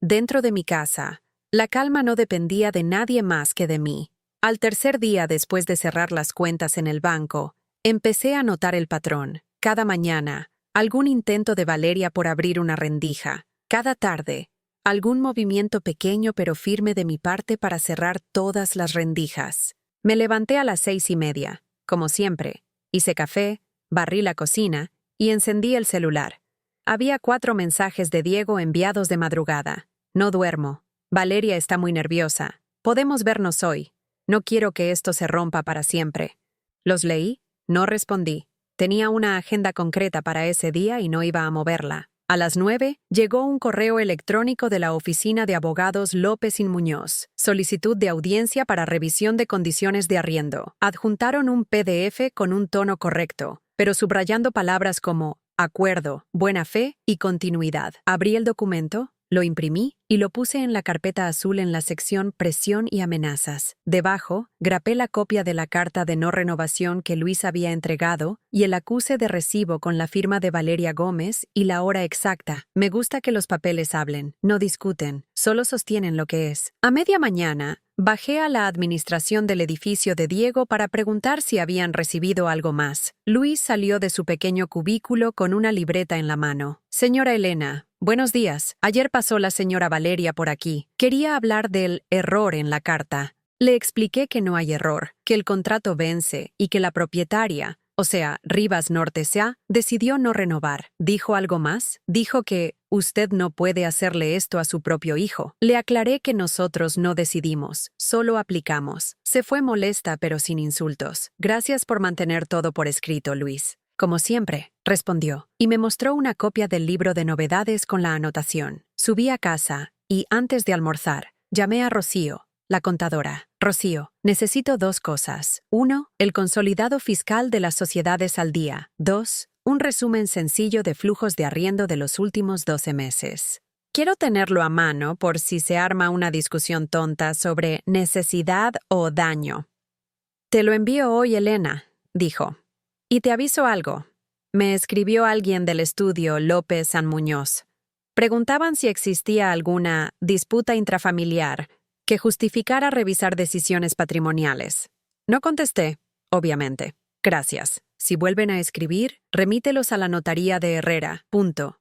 Dentro de mi casa, la calma no dependía de nadie más que de mí. Al tercer día después de cerrar las cuentas en el banco, empecé a notar el patrón. Cada mañana, algún intento de Valeria por abrir una rendija. Cada tarde, algún movimiento pequeño pero firme de mi parte para cerrar todas las rendijas. Me levanté a las 6:30, como siempre. Hice café, barrí la cocina y encendí el celular. Había 4 mensajes de Diego enviados de madrugada. No duermo. Valeria está muy nerviosa. Podemos vernos hoy. No quiero que esto se rompa para siempre. Los leí. No respondí. Tenía una agenda concreta para ese día y no iba a moverla. A las 9, llegó un correo electrónico de la oficina de abogados López y Muñoz. Solicitud de audiencia para revisión de condiciones de arriendo. Adjuntaron un PDF con un tono correcto, pero subrayando palabras como acuerdo, buena fe y continuidad. Abrí el documento Lo imprimí y lo puse en la carpeta azul en la sección Presión y amenazas. Debajo, grapé la copia de la carta de no renovación que Luis había entregado y el acuse de recibo con la firma de Valeria Gómez y la hora exacta. Me gusta que los papeles hablen, no discuten, solo sostienen lo que es. A media mañana, bajé a la administración del edificio de Diego para preguntar si habían recibido algo más. Luis salió de su pequeño cubículo con una libreta en la mano. Señora Elena, buenos días. Ayer pasó la señora Valeria por aquí. Quería hablar del error en la carta. Le expliqué que no hay error, que el contrato vence y que la propietaria, o sea, Rivas Norte S.A., decidió no renovar. ¿Dijo algo más? Dijo que usted no puede hacerle esto a su propio hijo. Le aclaré que nosotros no decidimos, solo aplicamos. Se fue molesta pero sin insultos. Gracias por mantener todo por escrito, Luis. Como siempre, respondió, y me mostró una copia del libro de novedades con la anotación. Subí a casa y, antes de almorzar, llamé a Rocío, la contadora. Rocío, necesito 2 cosas. 1, el consolidado fiscal de las sociedades al día. 2, un resumen sencillo de flujos de arriendo de los últimos 12 meses. Quiero tenerlo a mano por si se arma una discusión tonta sobre necesidad o daño. Te lo envío hoy, Elena, dijo. Y te aviso algo. Me escribió alguien del estudio López San Muñoz. Preguntaban si existía alguna disputa intrafamiliar que justificara revisar decisiones patrimoniales. No contesté, obviamente. Gracias. Si vuelven a escribir, remítelos a la notaría de Herrera.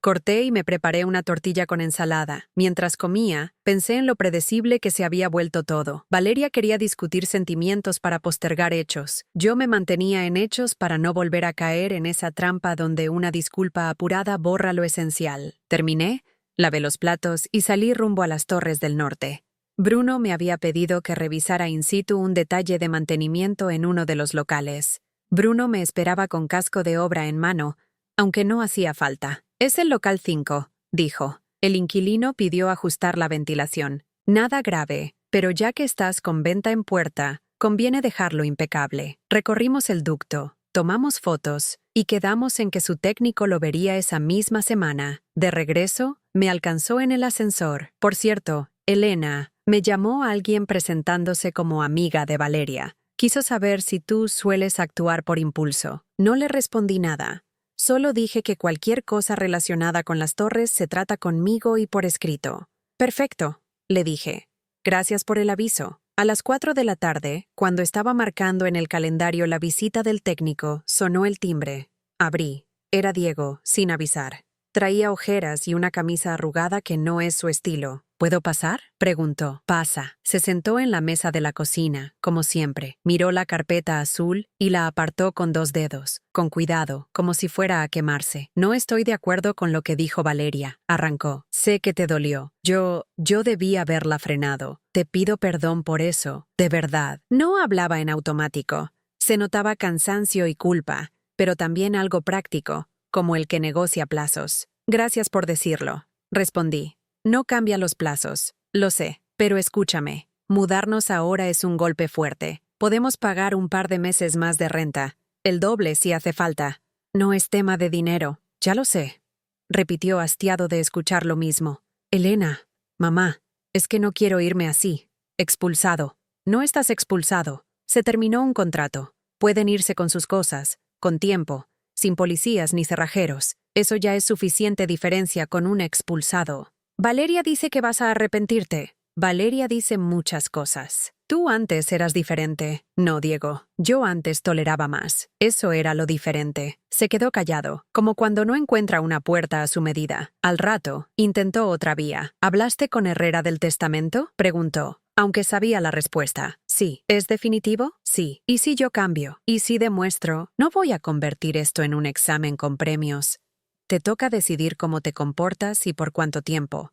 Corté y me preparé una tortilla con ensalada. Mientras comía, pensé en lo predecible que se había vuelto todo. Valeria quería discutir sentimientos para postergar hechos. Yo me mantenía en hechos para no volver a caer en esa trampa donde una disculpa apurada borra lo esencial. Terminé, lavé los platos y salí rumbo a las Torres del Norte. Bruno me había pedido que revisara in situ un detalle de mantenimiento en uno de los locales. Bruno me esperaba con casco de obra en mano, aunque no hacía falta. Es el local 5, dijo. El inquilino pidió ajustar la ventilación. Nada grave, pero ya que estás con venta en puerta, conviene dejarlo impecable. Recorrimos el ducto, tomamos fotos y quedamos en que su técnico lo vería esa misma semana. De regreso, me alcanzó en el ascensor. Por cierto, Elena, me llamó alguien presentándose como amiga de Valeria. Quiso saber si tú sueles actuar por impulso. No le respondí nada. Solo dije que cualquier cosa relacionada con las torres se trata conmigo y por escrito. Perfecto, le dije. Gracias por el aviso. A las 4 de la tarde, cuando estaba marcando en el calendario la visita del técnico, sonó el timbre. Abrí. Era Diego, sin avisar. Traía ojeras y una camisa arrugada que no es su estilo. ¿Puedo pasar?, preguntó. Pasa. Se sentó en la mesa de la cocina, como siempre. Miró la carpeta azul y la apartó con 2 dedos, con cuidado, como si fuera a quemarse. No estoy de acuerdo con lo que dijo Valeria, arrancó. Sé que te dolió. Yo debí haberla frenado. Te pido perdón por eso, de verdad. No hablaba en automático. Se notaba cansancio y culpa, pero también algo práctico, como el que negocia plazos. Gracias por decirlo, respondí. No cambia los plazos, lo sé, pero escúchame. Mudarnos ahora es un golpe fuerte. Podemos pagar un par de meses más de renta, el doble si hace falta. No es tema de dinero, ya lo sé, repitió hastiado de escuchar lo mismo. Elena, mamá, es que no quiero irme así. Expulsado. No estás expulsado. Se terminó un contrato. Pueden irse con sus cosas, con tiempo, sin policías ni cerrajeros. Eso ya es suficiente diferencia con un expulsado. Valeria dice que vas a arrepentirte. Valeria dice muchas cosas. Tú antes eras diferente. No, Diego. Yo antes toleraba más. Eso era lo diferente. Se quedó callado, como cuando no encuentra una puerta a su medida. Al rato, intentó otra vía. ¿Hablaste con Herrera del testamento?, preguntó. Aunque sabía la respuesta. Sí. ¿Es definitivo? Sí. ¿Y si yo cambio? ¿Y si demuestro? No voy a convertir esto en un examen con premios. Te toca decidir cómo te comportas y por cuánto tiempo.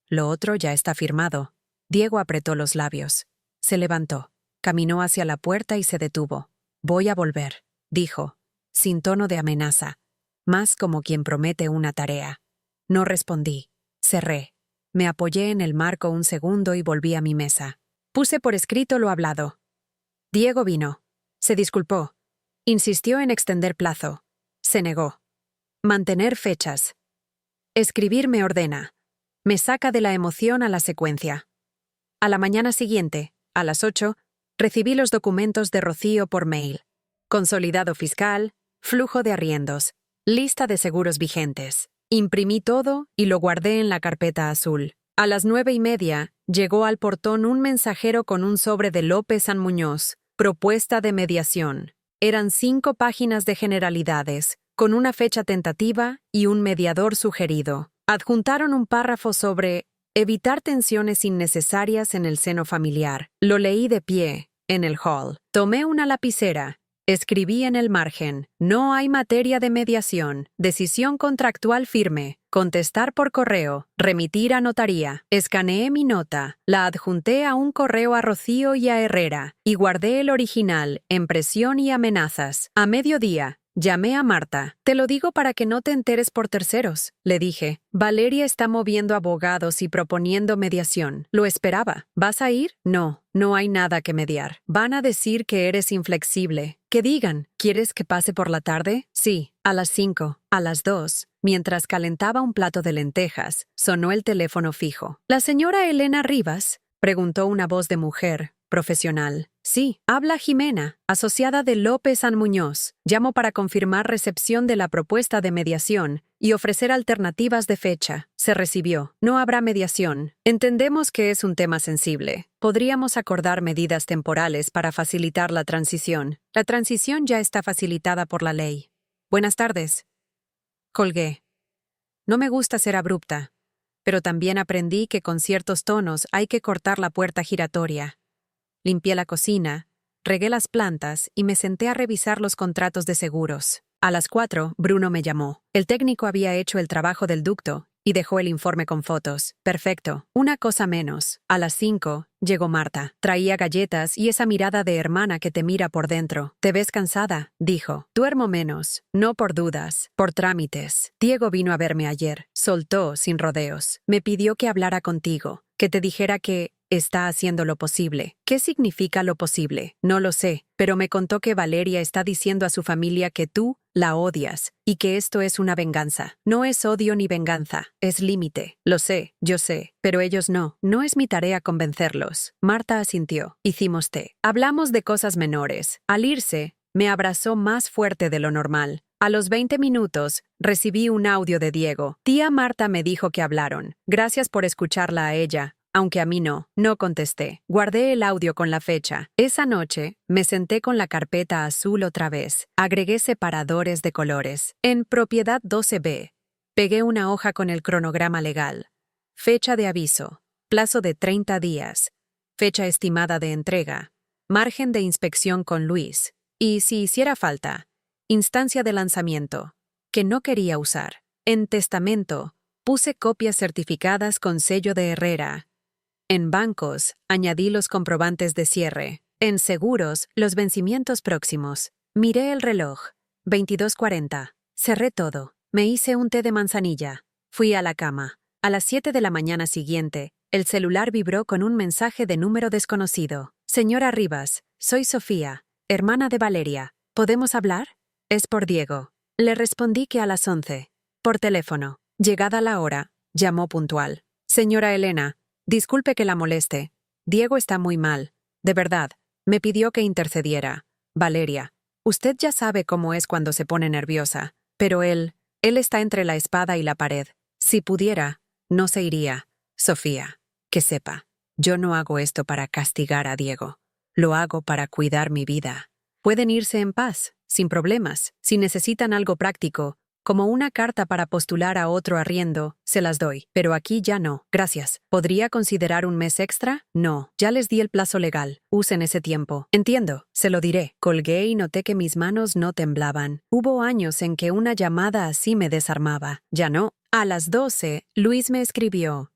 Lo otro ya está firmado. Diego apretó los labios. Se levantó, caminó hacia la puerta y se detuvo. Voy a volver, dijo, sin tono de amenaza, más como quien promete una tarea. No respondí. Cerré. Me apoyé en el marco un segundo y volví a mi mesa. Puse por escrito lo hablado. Diego vino. Se disculpó. Insistió en extender plazo. Se negó. Mantener fechas. Escribir me ordena. Me saca de la emoción a la secuencia. A la mañana siguiente, a las 8, recibí los documentos de Rocío por mail. Consolidado fiscal, flujo de arriendos, lista de seguros vigentes. Imprimí todo y lo guardé en la carpeta azul. A las 9:30, llegó al portón un mensajero con un sobre de López San Muñoz. Propuesta de mediación. Eran 5 páginas de generalidades, con una fecha tentativa y un mediador sugerido. Adjuntaron un párrafo sobre evitar tensiones innecesarias en el seno familiar. Lo leí de pie, en el hall. Tomé una lapicera. Escribí en el margen: no hay materia de mediación, decisión contractual firme, contestar por correo, remitir a notaría. Escaneé mi nota, la adjunté a un correo a Rocío y a Herrera, y guardé el original, en presión y amenazas. A mediodía, llamé a Marta. Te lo digo para que no te enteres por terceros, le dije. Valeria está moviendo abogados y proponiendo mediación. Lo esperaba. ¿Vas a ir? No, no hay nada que mediar. Van a decir que eres inflexible. Que digan, ¿quieres que pase por la tarde? Sí, a las 5, a las 2. Mientras calentaba un plato de lentejas, sonó el teléfono fijo. ¿La señora Elena Rivas?, preguntó una voz de mujer, profesional. Sí, habla Jimena, asociada de López San Muñoz. Llamo para confirmar recepción de la propuesta de mediación y ofrecer alternativas de fecha. Se recibió. No habrá mediación. Entendemos que es un tema sensible. Podríamos acordar medidas temporales para facilitar la transición. La transición ya está facilitada por la ley. Buenas tardes. Colgué. No me gusta ser abrupta, pero también aprendí que con ciertos tonos hay que cortar la puerta giratoria. Limpié la cocina, regué las plantas y me senté a revisar los contratos de seguros. A las 4, Bruno me llamó. El técnico había hecho el trabajo del ducto y dejó el informe con fotos. Perfecto, una cosa menos. A las 5, llegó Marta. Traía galletas y esa mirada de hermana que te mira por dentro. ¿Te ves cansada?, dijo. Duermo menos, no por dudas, por trámites. Diego vino a verme ayer. Soltó sin rodeos. Me pidió que hablara contigo, que te dijera que está haciendo lo posible. ¿Qué significa lo posible? No lo sé, pero me contó que Valeria está diciendo a su familia que tú la odias y que esto es una venganza. No es odio ni venganza, es límite. Lo sé, yo sé, pero ellos no. No es mi tarea convencerlos. Marta asintió. Hicimos té. Hablamos de cosas menores. Al irse, me abrazó más fuerte de lo normal. A los 20 minutos, recibí un audio de Diego. Tía Marta me dijo que hablaron. Gracias por escucharla a ella. Aunque a mí no contesté. Guardé el audio con la fecha. Esa noche, me senté con la carpeta azul otra vez. Agregué separadores de colores. En Propiedad 12B, pegué una hoja con el cronograma legal. Fecha de aviso. Plazo de 30 días. Fecha estimada de entrega. Margen de inspección con Luis. Y si hiciera falta, instancia de lanzamiento, que no quería usar. En testamento, puse copias certificadas con sello de Herrera. En bancos, añadí los comprobantes de cierre. En seguros, los vencimientos próximos. Miré el reloj. 22:40. Cerré todo. Me hice un té de manzanilla. Fui a la cama. A las 7 de la mañana siguiente, el celular vibró con un mensaje de número desconocido. Señora Rivas, soy Sofía, hermana de Valeria. ¿Podemos hablar? Es por Diego. Le respondí que a las 11. Por teléfono. Llegada la hora, llamó puntual. Señora Elena, disculpe que la moleste. Diego está muy mal. De verdad, me pidió que intercediera. Valeria, usted ya sabe cómo es cuando se pone nerviosa, pero él está entre la espada y la pared. Si pudiera, no se iría. Sofía, que sepa, yo no hago esto para castigar a Diego. Lo hago para cuidar mi vida. Pueden irse en paz, sin problemas. Si necesitan algo práctico, como una carta para postular a otro arriendo, se las doy. Pero aquí ya no. Gracias. ¿Podría considerar un mes extra? No. Ya les di el plazo legal. Usen ese tiempo. Entiendo. Se lo diré. Colgué y noté que mis manos no temblaban. Hubo años en que una llamada así me desarmaba. Ya no. A las 12, Luis me escribió.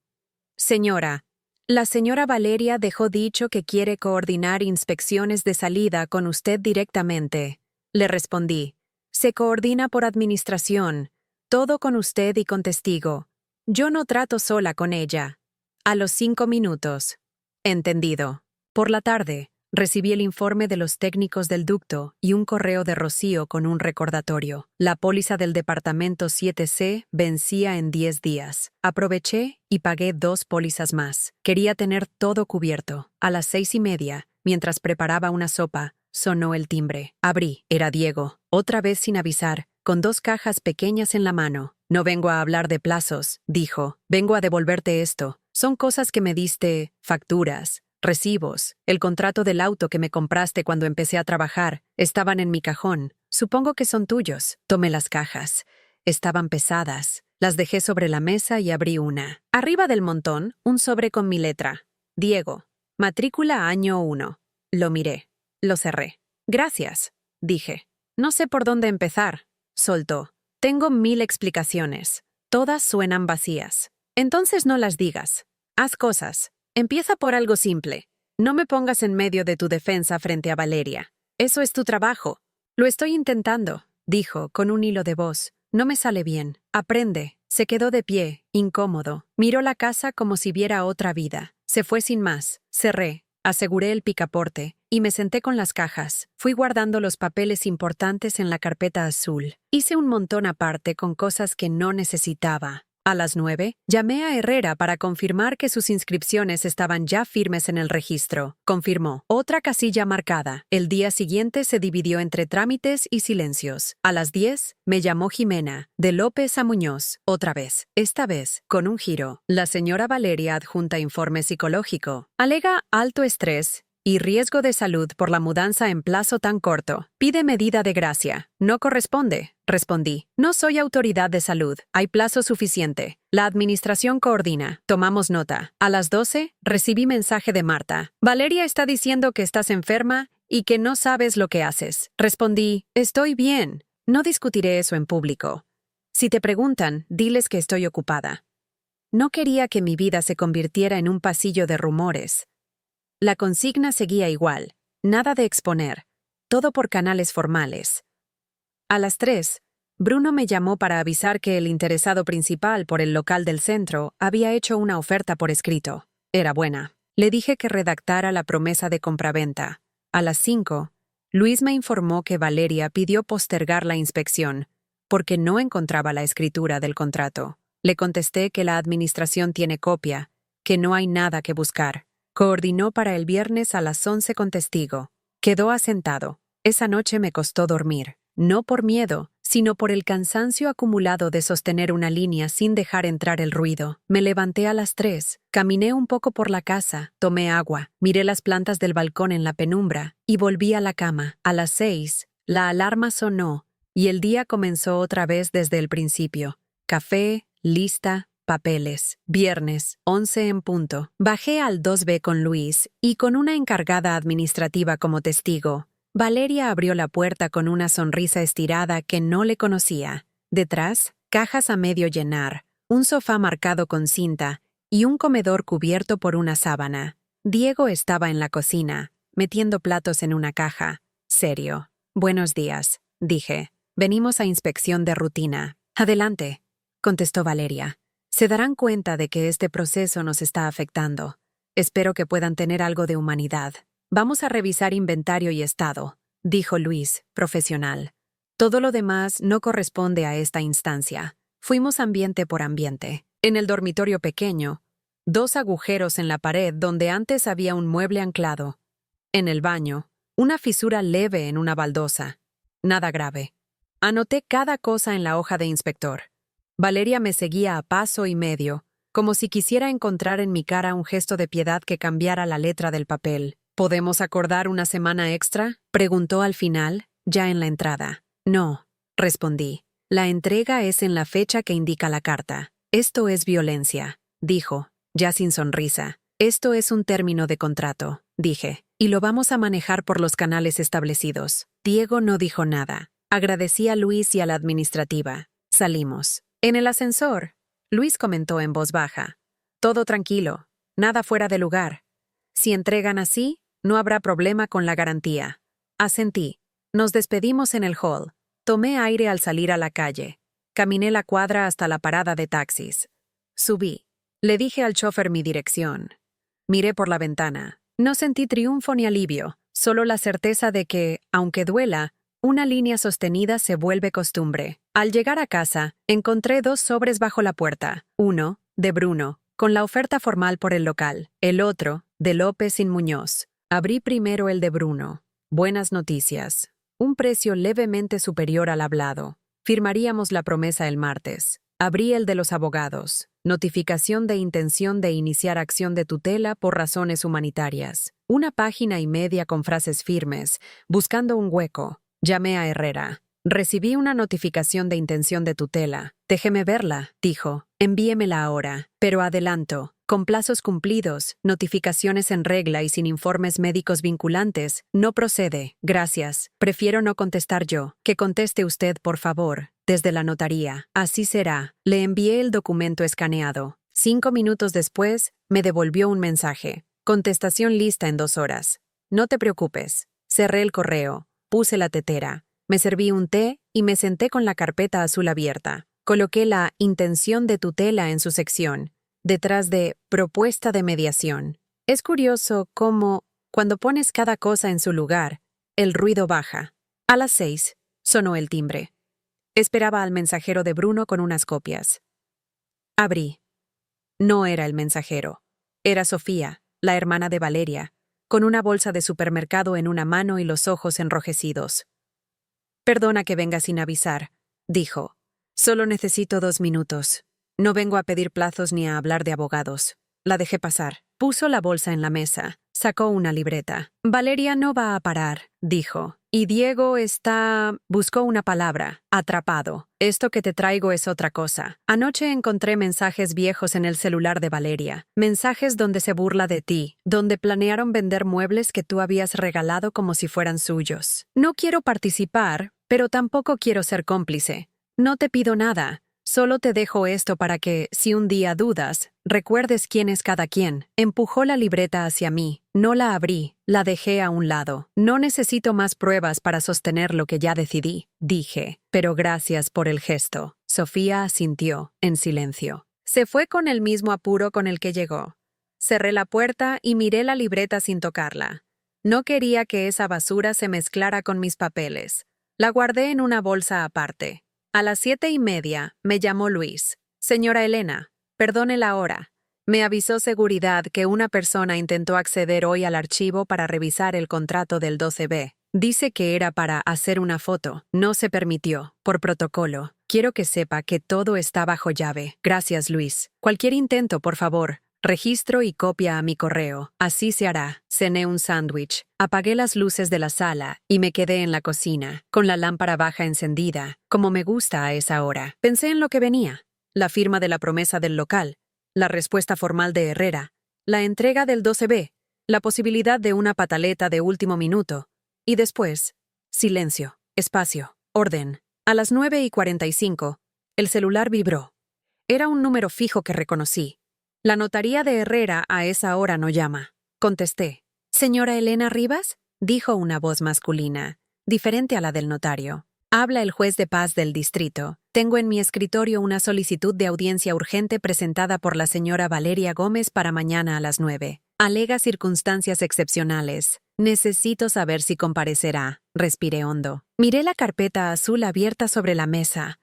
Señora, la señora Valeria dejó dicho que quiere coordinar inspecciones de salida con usted directamente. Le respondí. Se coordina por administración, todo con usted y con testigo. Yo no trato sola con ella. A los 5 minutos. Entendido. Por la tarde, Recibí el informe de los técnicos del ducto y un correo de Rocío con un recordatorio. La póliza del departamento 7C vencía en 10 días. Aproveché y pagué 2 pólizas más. Quería tener todo cubierto. A las 6:30, mientras preparaba una sopa, sonó el timbre. Abrí. Era Diego, otra vez sin avisar, con 2 cajas pequeñas en la mano. No vengo a hablar de plazos, dijo. Vengo a devolverte esto. Son cosas que me diste, facturas, recibos, el contrato del auto que me compraste cuando empecé a trabajar. Estaban en mi cajón. Supongo que son tuyos. Tomé las cajas. Estaban pesadas. Las dejé sobre la mesa y abrí una. Arriba del montón, un sobre con mi letra. Diego. Matrícula año 1. Lo miré. Lo cerré. Gracias, dije. No sé por dónde empezar. Soltó. Tengo 1000 explicaciones. Todas suenan vacías. Entonces no las digas. Haz cosas. Empieza por algo simple. No me pongas en medio de tu defensa frente a Valeria. Eso es tu trabajo. Lo estoy intentando, dijo con un hilo de voz. No me sale bien. Aprende. Se quedó de pie, incómodo. Miró la casa como si viera otra vida. Se fue sin más. Cerré. Aseguré el picaporte y me senté con las cajas. Fui guardando los papeles importantes en la carpeta azul. Hice un montón aparte con cosas que no necesitaba. A las 9, llamé a Herrera para confirmar que sus inscripciones estaban ya firmes en el registro. Confirmó. Otra casilla marcada. El día siguiente se dividió entre trámites y silencios. A las 10, me llamó Jimena, de López a Muñoz, otra vez. Esta vez, con un giro. La señora Valeria adjunta informe psicológico. Alega alto estrés y riesgo de salud por la mudanza en plazo tan corto. Pide medida de gracia. No corresponde, respondí. No soy autoridad de salud. Hay plazo suficiente. La administración coordina. Tomamos nota. A las 12, recibí mensaje de Marta. Valeria está diciendo que estás enferma y que no sabes lo que haces. Respondí, estoy bien. No discutiré eso en público. Si te preguntan, diles que estoy ocupada. No quería que mi vida se convirtiera en un pasillo de rumores. La consigna seguía igual, nada de exponer, todo por canales formales. A las 3, Bruno me llamó para avisar que el interesado principal por el local del centro había hecho una oferta por escrito. Era buena. Le dije que redactara la promesa de compraventa. A las 5, Luis me informó que Valeria pidió postergar la inspección, porque no encontraba la escritura del contrato. Le contesté que la administración tiene copia, que no hay nada que buscar. Coordinó para el viernes a las 11 con testigo. Quedó asentado. Esa noche me costó dormir. No por miedo, sino por el cansancio acumulado de sostener una línea sin dejar entrar el ruido. Me levanté a las 3, caminé un poco por la casa, tomé agua, miré las plantas del balcón en la penumbra y volví a la cama. A las 6, la alarma sonó y el día comenzó otra vez desde el principio. Café, lista, papeles. Viernes, 11 en punto. Bajé al 2B con Luis y con una encargada administrativa como testigo. Valeria abrió la puerta con una sonrisa estirada que no le conocía. Detrás, cajas a medio llenar, un sofá marcado con cinta y un comedor cubierto por una sábana. Diego estaba en la cocina, metiendo platos en una caja. Serio. Buenos días, dije. Venimos a inspección de rutina. Adelante, contestó Valeria. Se darán cuenta de que este proceso nos está afectando. Espero que puedan tener algo de humanidad. Vamos a revisar inventario y estado, dijo Luis, profesional. Todo lo demás no corresponde a esta instancia. Fuimos ambiente por ambiente. En el dormitorio pequeño, 2 agujeros en la pared donde antes había un mueble anclado. En el baño, una fisura leve en una baldosa. Nada grave. Anoté cada cosa en la hoja de inspector. Valeria me seguía a paso y medio, como si quisiera encontrar en mi cara un gesto de piedad que cambiara la letra del papel. ¿Podemos acordar una semana extra?, preguntó al final, ya en la entrada. No, respondí. La entrega es en la fecha que indica la carta. Esto es violencia, dijo, ya sin sonrisa. Esto es un término de contrato, dije, y lo vamos a manejar por los canales establecidos. Diego no dijo nada. Agradecí a Luis y a la administrativa. Salimos. En el ascensor, Luis comentó en voz baja. Todo tranquilo, nada fuera de lugar. Si entregan así, no habrá problema con la garantía. Asentí. Nos despedimos en el hall. Tomé aire al salir a la calle. Caminé la cuadra hasta la parada de taxis. Subí. Le dije al chofer mi dirección. Miré por la ventana. No sentí triunfo ni alivio, solo la certeza de que, aunque duela, una línea sostenida se vuelve costumbre. Al llegar a casa, encontré 2 sobres bajo la puerta. Uno, de Bruno, con la oferta formal por el local. El otro, de López sin Muñoz. Abrí primero el de Bruno. Buenas noticias. Un precio levemente superior al hablado. Firmaríamos la promesa el martes. Abrí el de los abogados. Notificación de intención de iniciar acción de tutela por razones humanitarias. 1,5 páginas con frases firmes, buscando un hueco. Llamé a Herrera. Recibí una notificación de intención de tutela. Déjeme verla, dijo. Envíemela ahora. Pero adelanto. Con plazos cumplidos, notificaciones en regla y sin informes médicos vinculantes, no procede. Gracias. Prefiero no contestar yo. Que conteste usted, por favor, desde la notaría. Así será. Le envié el documento escaneado. 5 minutos después, me devolvió un mensaje. Contestación lista en 2 horas. No te preocupes. Cerré el correo. Puse la tetera. Me serví un té y me senté con la carpeta azul abierta. Coloqué la intención de tutela en su sección, detrás de propuesta de mediación. Es curioso cómo, cuando pones cada cosa en su lugar, el ruido baja. A las 6, sonó el timbre. Esperaba al mensajero de Bruno con unas copias. Abrí. No era el mensajero. Era Sofía, la hermana de Valeria, con una bolsa de supermercado en una mano y los ojos enrojecidos. Perdona que venga sin avisar, dijo. Solo necesito 2 minutos. No vengo a pedir plazos ni a hablar de abogados. La dejé pasar. Puso la bolsa en la mesa. Sacó una libreta. Valeria no va a parar, dijo. Y Diego está... Buscó una palabra. Atrapado. Esto que te traigo es otra cosa. Anoche encontré mensajes viejos en el celular de Valeria. Mensajes donde se burla de ti, donde planearon vender muebles que tú habías regalado como si fueran suyos. No quiero participar, pero tampoco quiero ser cómplice. No te pido nada. Solo te dejo esto para que, si un día dudas, recuerdes quién es cada quien. Empujó la libreta hacia mí. No la abrí, la dejé a un lado. No necesito más pruebas para sostener lo que ya decidí, dije. Pero gracias por el gesto. Sofía asintió, en silencio. Se fue con el mismo apuro con el que llegó. Cerré la puerta y miré la libreta sin tocarla. No quería que esa basura se mezclara con mis papeles. La guardé en una bolsa aparte. A las 7:30 me llamó Luis. Señora Elena, perdone la hora. Me avisó seguridad que una persona intentó acceder hoy al archivo para revisar el contrato del 12B. Dice que era para hacer una foto. No se permitió, por protocolo. Quiero que sepa que todo está bajo llave. Gracias, Luis. Cualquier intento, por favor. Registro y copia a mi correo. Así se hará. Cené un sándwich. Apagué las luces de la sala y me quedé en la cocina, con la lámpara baja encendida, como me gusta a esa hora. Pensé en lo que venía. La firma de la promesa del local, la respuesta formal de Herrera, la entrega del 12B, la posibilidad de una pataleta de último minuto. Y después, silencio, espacio, orden. A las 9:45, el celular vibró. Era un número fijo que reconocí. La notaría de Herrera a esa hora no llama. Contesté. ¿Señora Elena Rivas? Dijo una voz masculina, diferente a la del notario. Habla el juez de paz del distrito. Tengo en mi escritorio una solicitud de audiencia urgente presentada por la señora Valeria Gómez para mañana a las 9. Alega circunstancias excepcionales. Necesito saber si comparecerá. Respiré hondo. Miré la carpeta azul abierta sobre la mesa.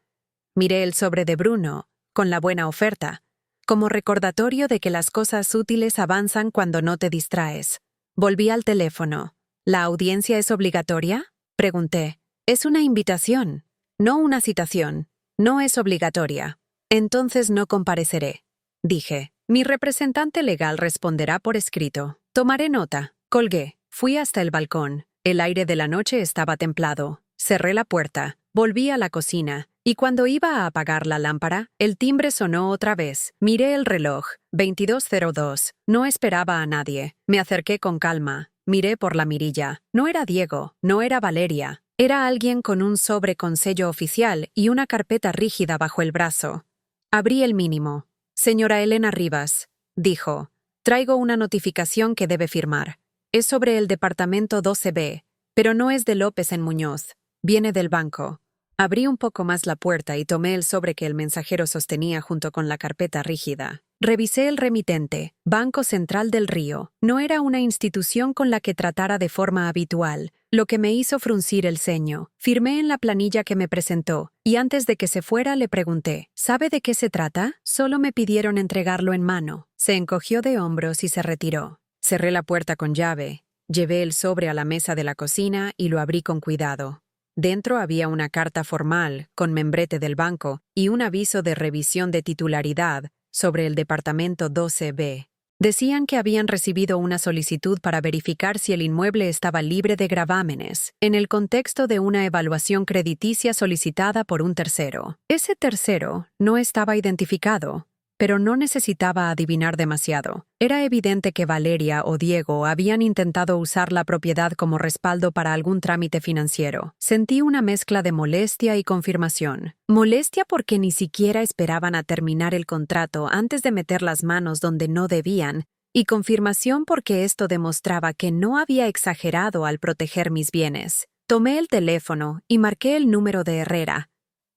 Miré el sobre de Bruno, con la buena oferta, como recordatorio de que las cosas útiles avanzan cuando no te distraes. Volví al teléfono. ¿La audiencia es obligatoria? Pregunté. Es una invitación, no una citación. No es obligatoria. Entonces no compareceré. Dije. Mi representante legal responderá por escrito. Tomaré nota. Colgué. Fui hasta el balcón. El aire de la noche estaba templado. Cerré la puerta. Volví a la cocina. Y cuando iba a apagar la lámpara, el timbre sonó otra vez. Miré el reloj. 22:02. No esperaba a nadie. Me acerqué con calma. Miré por la mirilla. No era Diego. No era Valeria. Era alguien con un sobre con sello oficial y una carpeta rígida bajo el brazo. Abrí el mínimo. Señora Elena Rivas, dijo. Traigo una notificación que debe firmar. Es sobre el departamento 12B, pero no es de López en Muñoz. Viene del banco. Abrí un poco más la puerta y tomé el sobre que el mensajero sostenía junto con la carpeta rígida. Revisé el remitente, Banco Central del Río. No era una institución con la que tratara de forma habitual, lo que me hizo fruncir el ceño. Firmé en la planilla que me presentó, y antes de que se fuera le pregunté, ¿sabe de qué se trata? Solo me pidieron entregarlo en mano. Se encogió de hombros y se retiró. Cerré la puerta con llave, llevé el sobre a la mesa de la cocina y lo abrí con cuidado. Dentro había una carta formal, con membrete del banco, y un aviso de revisión de titularidad sobre el departamento 12B. Decían que habían recibido una solicitud para verificar si el inmueble estaba libre de gravámenes, en el contexto de una evaluación crediticia solicitada por un tercero. Ese tercero no estaba identificado, pero no necesitaba adivinar demasiado. Era evidente que Valeria o Diego habían intentado usar la propiedad como respaldo para algún trámite financiero. Sentí una mezcla de molestia y confirmación. Molestia porque ni siquiera esperaban a terminar el contrato antes de meter las manos donde no debían, y confirmación porque esto demostraba que no había exagerado al proteger mis bienes. Tomé el teléfono y marqué el número de Herrera.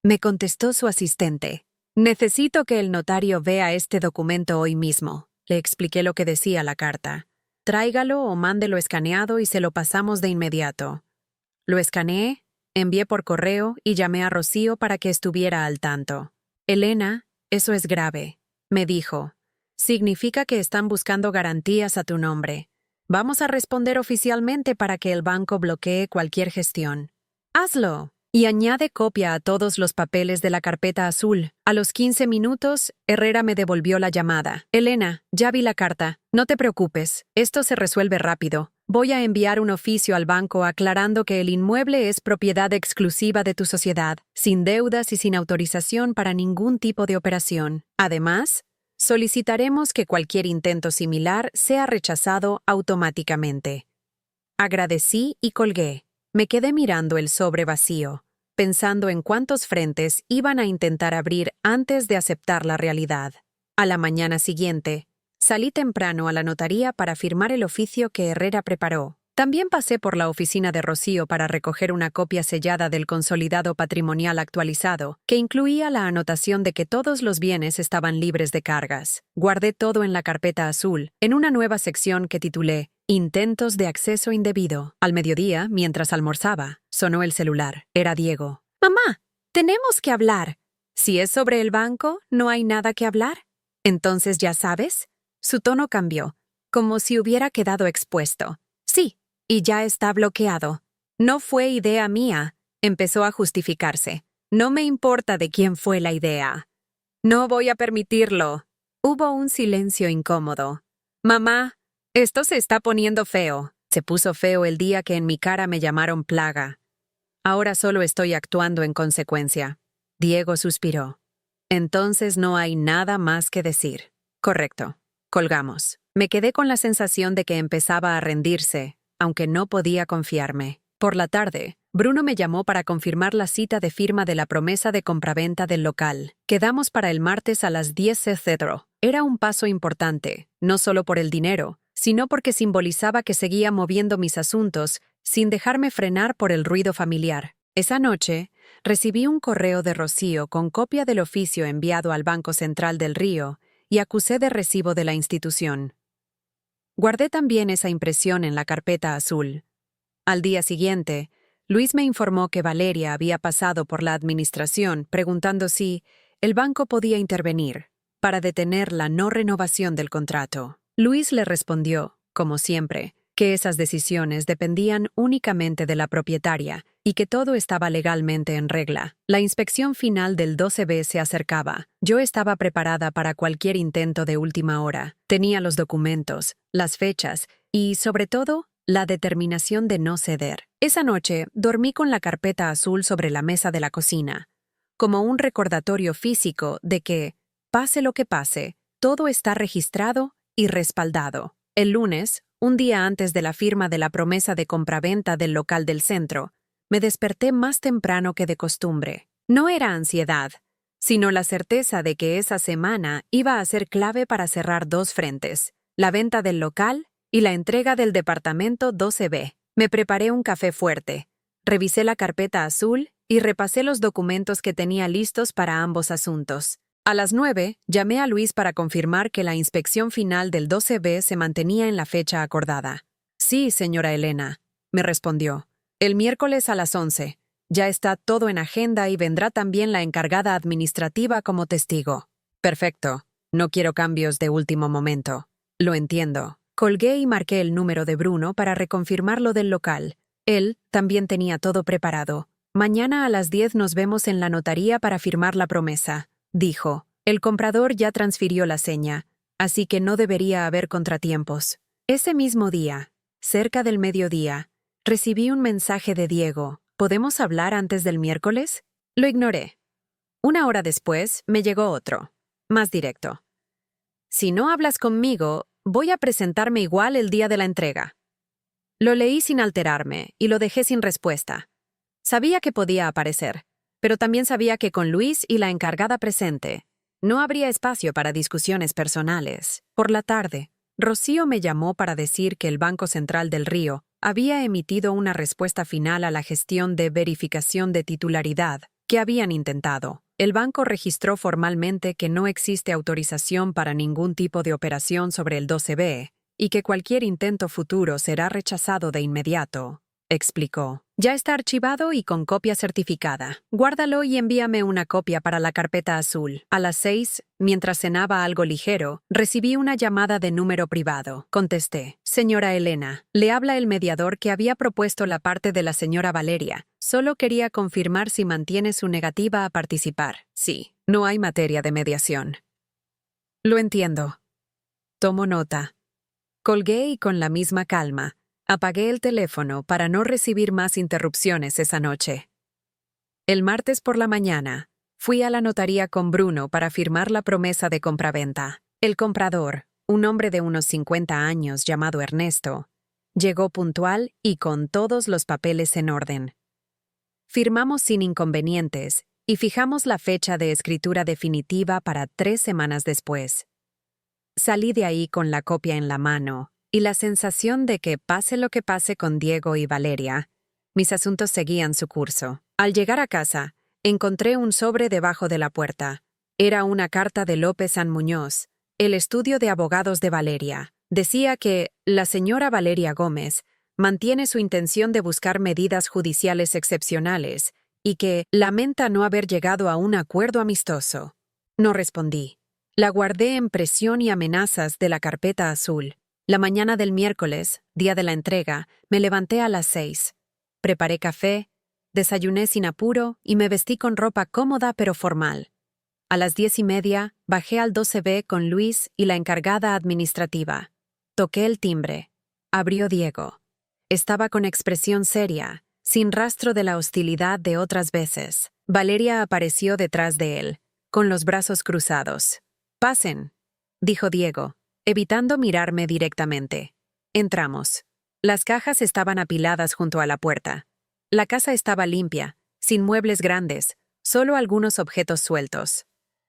Me contestó su asistente. Necesito que el notario vea este documento hoy mismo. Le expliqué lo que decía la carta. Tráigalo o mándelo escaneado y se lo pasamos de inmediato. Lo escaneé, envié por correo y llamé a Rocío para que estuviera al tanto. Elena, eso es grave, me dijo. Significa que están buscando garantías a tu nombre. Vamos a responder oficialmente para que el banco bloquee cualquier gestión. ¡Hazlo! Y añade copia a todos los papeles de la carpeta azul. A los 15 minutos, Herrera me devolvió la llamada. Elena, ya vi la carta. No te preocupes, esto se resuelve rápido. Voy a enviar un oficio al banco aclarando que el inmueble es propiedad exclusiva de tu sociedad, sin deudas y sin autorización para ningún tipo de operación. Además, solicitaremos que cualquier intento similar sea rechazado automáticamente. Agradecí y colgué. Me quedé mirando el sobre vacío, pensando en cuántos frentes iban a intentar abrir antes de aceptar la realidad. A la mañana siguiente, salí temprano a la notaría para firmar el oficio que Herrera preparó. También pasé por la oficina de Rocío para recoger una copia sellada del consolidado patrimonial actualizado, que incluía la anotación de que todos los bienes estaban libres de cargas. Guardé todo en la carpeta azul, en una nueva sección que titulé Intentos de acceso indebido. Al mediodía, mientras almorzaba, sonó el celular. Era Diego. «Mamá, tenemos que hablar». «Si es sobre el banco, no hay nada que hablar». «Entonces, ¿ya sabes?» Su tono cambió, como si hubiera quedado expuesto. «Sí, y ya está bloqueado». «No fue idea mía», empezó a justificarse. «No me importa de quién fue la idea». «No voy a permitirlo». Hubo un silencio incómodo. «Mamá, esto se está poniendo feo». Se puso feo el día que en mi cara me llamaron plaga. Ahora solo estoy actuando en consecuencia. Diego suspiró. Entonces no hay nada más que decir. Correcto. Colgamos. Me quedé con la sensación de que empezaba a rendirse, aunque no podía confiarme. Por la tarde, Bruno me llamó para confirmar la cita de firma de la promesa de compraventa del local. Quedamos para el martes a las 10 cedro. Era un paso importante, no solo por el dinero, sino porque simbolizaba que seguía moviendo mis asuntos sin dejarme frenar por el ruido familiar. Esa noche, recibí un correo de Rocío con copia del oficio enviado al Banco Central del Río y acusé de recibo de la institución. Guardé también esa impresión en la carpeta azul. Al día siguiente, Luis me informó que Valeria había pasado por la administración preguntando si el banco podía intervenir para detener la no renovación del contrato. Luis le respondió, como siempre, que esas decisiones dependían únicamente de la propietaria y que todo estaba legalmente en regla. La inspección final del 12B se acercaba. Yo estaba preparada para cualquier intento de última hora. Tenía los documentos, las fechas y, sobre todo, la determinación de no ceder. Esa noche dormí con la carpeta azul sobre la mesa de la cocina, como un recordatorio físico de que, pase lo que pase, todo está registrado y respaldado. El lunes, un día antes de la firma de la promesa de compraventa del local del centro, me desperté más temprano que de costumbre. No era ansiedad, sino la certeza de que esa semana iba a ser clave para cerrar dos frentes, la venta del local y la entrega del departamento 12B. Me preparé un café fuerte, revisé la carpeta azul y repasé los documentos que tenía listos para ambos asuntos. A las 9, llamé a Luis para confirmar que la inspección final del 12B se mantenía en la fecha acordada. Sí, señora Elena, me respondió. El miércoles a las 11. Ya está todo en agenda y vendrá también la encargada administrativa como testigo. Perfecto. No quiero cambios de último momento. Lo entiendo. Colgué y marqué el número de Bruno para reconfirmar lo del local. Él también tenía todo preparado. Mañana a las 10 nos vemos en la notaría para firmar la promesa, dijo. El comprador ya transfirió la seña, así que no debería haber contratiempos. Ese mismo día, cerca del mediodía, recibí un mensaje de Diego. ¿Podemos hablar antes del miércoles? Lo ignoré. Una hora después, me llegó otro, más directo. Si no hablas conmigo, voy a presentarme igual el día de la entrega. Lo leí sin alterarme y lo dejé sin respuesta. Sabía que podía aparecer, pero también sabía que con Luis y la encargada presente, no habría espacio para discusiones personales. Por la tarde, Rocío me llamó para decir que el Banco Central del Río había emitido una respuesta final a la gestión de verificación de titularidad que habían intentado. El banco registró formalmente que no existe autorización para ningún tipo de operación sobre el 12B y que cualquier intento futuro será rechazado de inmediato, explicó. Ya está archivado y con copia certificada. Guárdalo y envíame una copia para la carpeta azul. A las 6, mientras cenaba algo ligero, recibí una llamada de número privado. Contesté. Señora Elena, le habla el mediador que había propuesto la parte de la señora Valeria. Solo quería confirmar si mantiene su negativa a participar. Sí, no hay materia de mediación. Lo entiendo. Tomo nota. Colgué y con la misma calma, apagué el teléfono para no recibir más interrupciones esa noche. El martes por la mañana, fui a la notaría con Bruno para firmar la promesa de compraventa. El comprador, un hombre de unos 50 años llamado Ernesto, llegó puntual y con todos los papeles en orden. Firmamos sin inconvenientes y fijamos la fecha de escritura definitiva para 3 semanas después. Salí de ahí con la copia en la mano y la sensación de que pase lo que pase con Diego y Valeria, mis asuntos seguían su curso. Al llegar a casa, encontré un sobre debajo de la puerta. Era una carta de López San Muñoz, el estudio de abogados de Valeria. Decía que la señora Valeria Gómez mantiene su intención de buscar medidas judiciales excepcionales y que lamenta no haber llegado a un acuerdo amistoso. No respondí. La guardé en presión y amenazas de la carpeta azul. La mañana del miércoles, día de la entrega, me levanté a las 6. Preparé café, desayuné sin apuro y me vestí con ropa cómoda pero formal. A las 10:30, bajé al 12B con Luis y la encargada administrativa. Toqué el timbre. Abrió Diego. Estaba con expresión seria, sin rastro de la hostilidad de otras veces. Valeria apareció detrás de él, con los brazos cruzados. «Pasen», dijo Diego, evitando mirarme directamente. Entramos. Las cajas estaban apiladas junto a la puerta. La casa estaba limpia, sin muebles grandes, solo algunos objetos sueltos.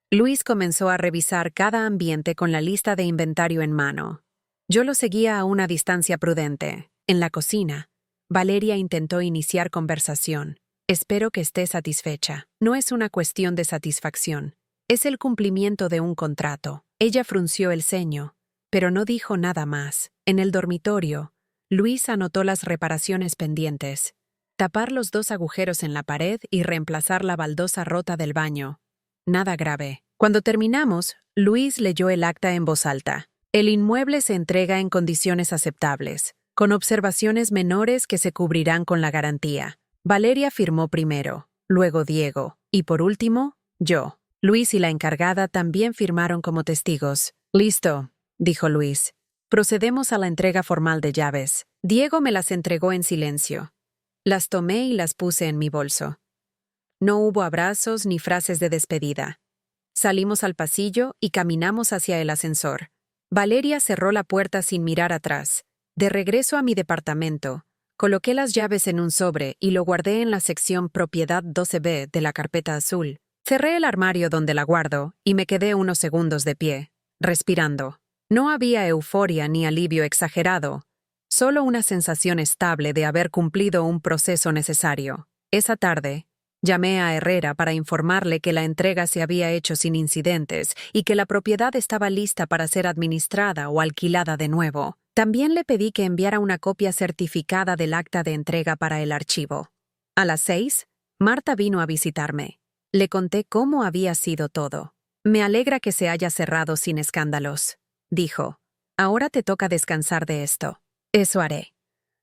Luis comenzó a revisar cada ambiente con la lista de inventario en mano. Yo lo seguía a una distancia prudente. En la cocina, Valeria intentó iniciar conversación. «Espero que esté satisfecha. No es una cuestión de satisfacción. Es el cumplimiento de un contrato». Ella frunció el ceño, pero no dijo nada más. En el dormitorio, Luis anotó las reparaciones pendientes. Tapar los 2 agujeros en la pared y reemplazar la baldosa rota del baño. Nada grave. Cuando terminamos, Luis leyó el acta en voz alta. El inmueble se entrega en condiciones aceptables, con observaciones menores que se cubrirán con la garantía. Valeria firmó primero, luego Diego, y por último, yo. Luis y la encargada también firmaron como testigos. «Listo», dijo Luis. «Procedemos a la entrega formal de llaves». Diego me las entregó en silencio. Las tomé y las puse en mi bolso. No hubo abrazos ni frases de despedida. Salimos al pasillo y caminamos hacia el ascensor. Valeria cerró la puerta sin mirar atrás. De regreso a mi departamento, coloqué las llaves en un sobre y lo guardé en la sección Propiedad 12B de la carpeta azul. Cerré el armario donde la guardo y me quedé unos segundos de pie, respirando. No había euforia ni alivio exagerado, solo una sensación estable de haber cumplido un proceso necesario. Esa tarde, Llamé a Herrera para informarle que la entrega se había hecho sin incidentes y que la propiedad estaba lista para ser administrada o alquilada de nuevo. También le pedí que enviara una copia certificada del acta de entrega para el archivo. A las 6, Marta vino a visitarme. Le conté cómo había sido todo. Me alegra que se haya cerrado sin escándalos, dijo. Ahora te toca descansar de esto. Eso haré.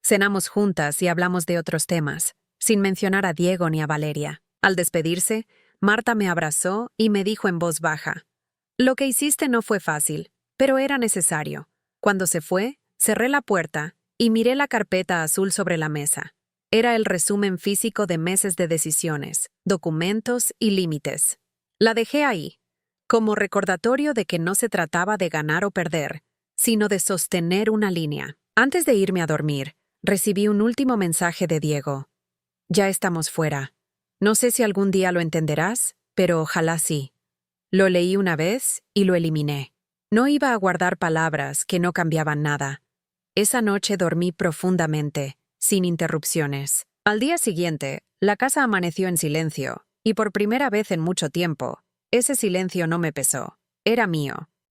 Cenamos juntas y hablamos de otros temas, sin mencionar a Diego ni a Valeria. Al despedirse, Marta me abrazó y me dijo en voz baja: «Lo que hiciste no fue fácil, pero era necesario». Cuando se fue, cerré la puerta y miré la carpeta azul sobre la mesa. Era el resumen físico de meses de decisiones, documentos y límites. La dejé ahí, como recordatorio de que no se trataba de ganar o perder, sino de sostener una línea. Antes de irme a dormir, recibí un último mensaje de Diego. «Ya estamos fuera. No sé si algún día lo entenderás, pero ojalá sí». Lo leí una vez y lo eliminé. No iba a guardar palabras que no cambiaban nada. Esa noche dormí profundamente, sin interrupciones. Al día siguiente, la casa amaneció en silencio, y por primera vez en mucho tiempo, ese silencio no me pesó. Era mío.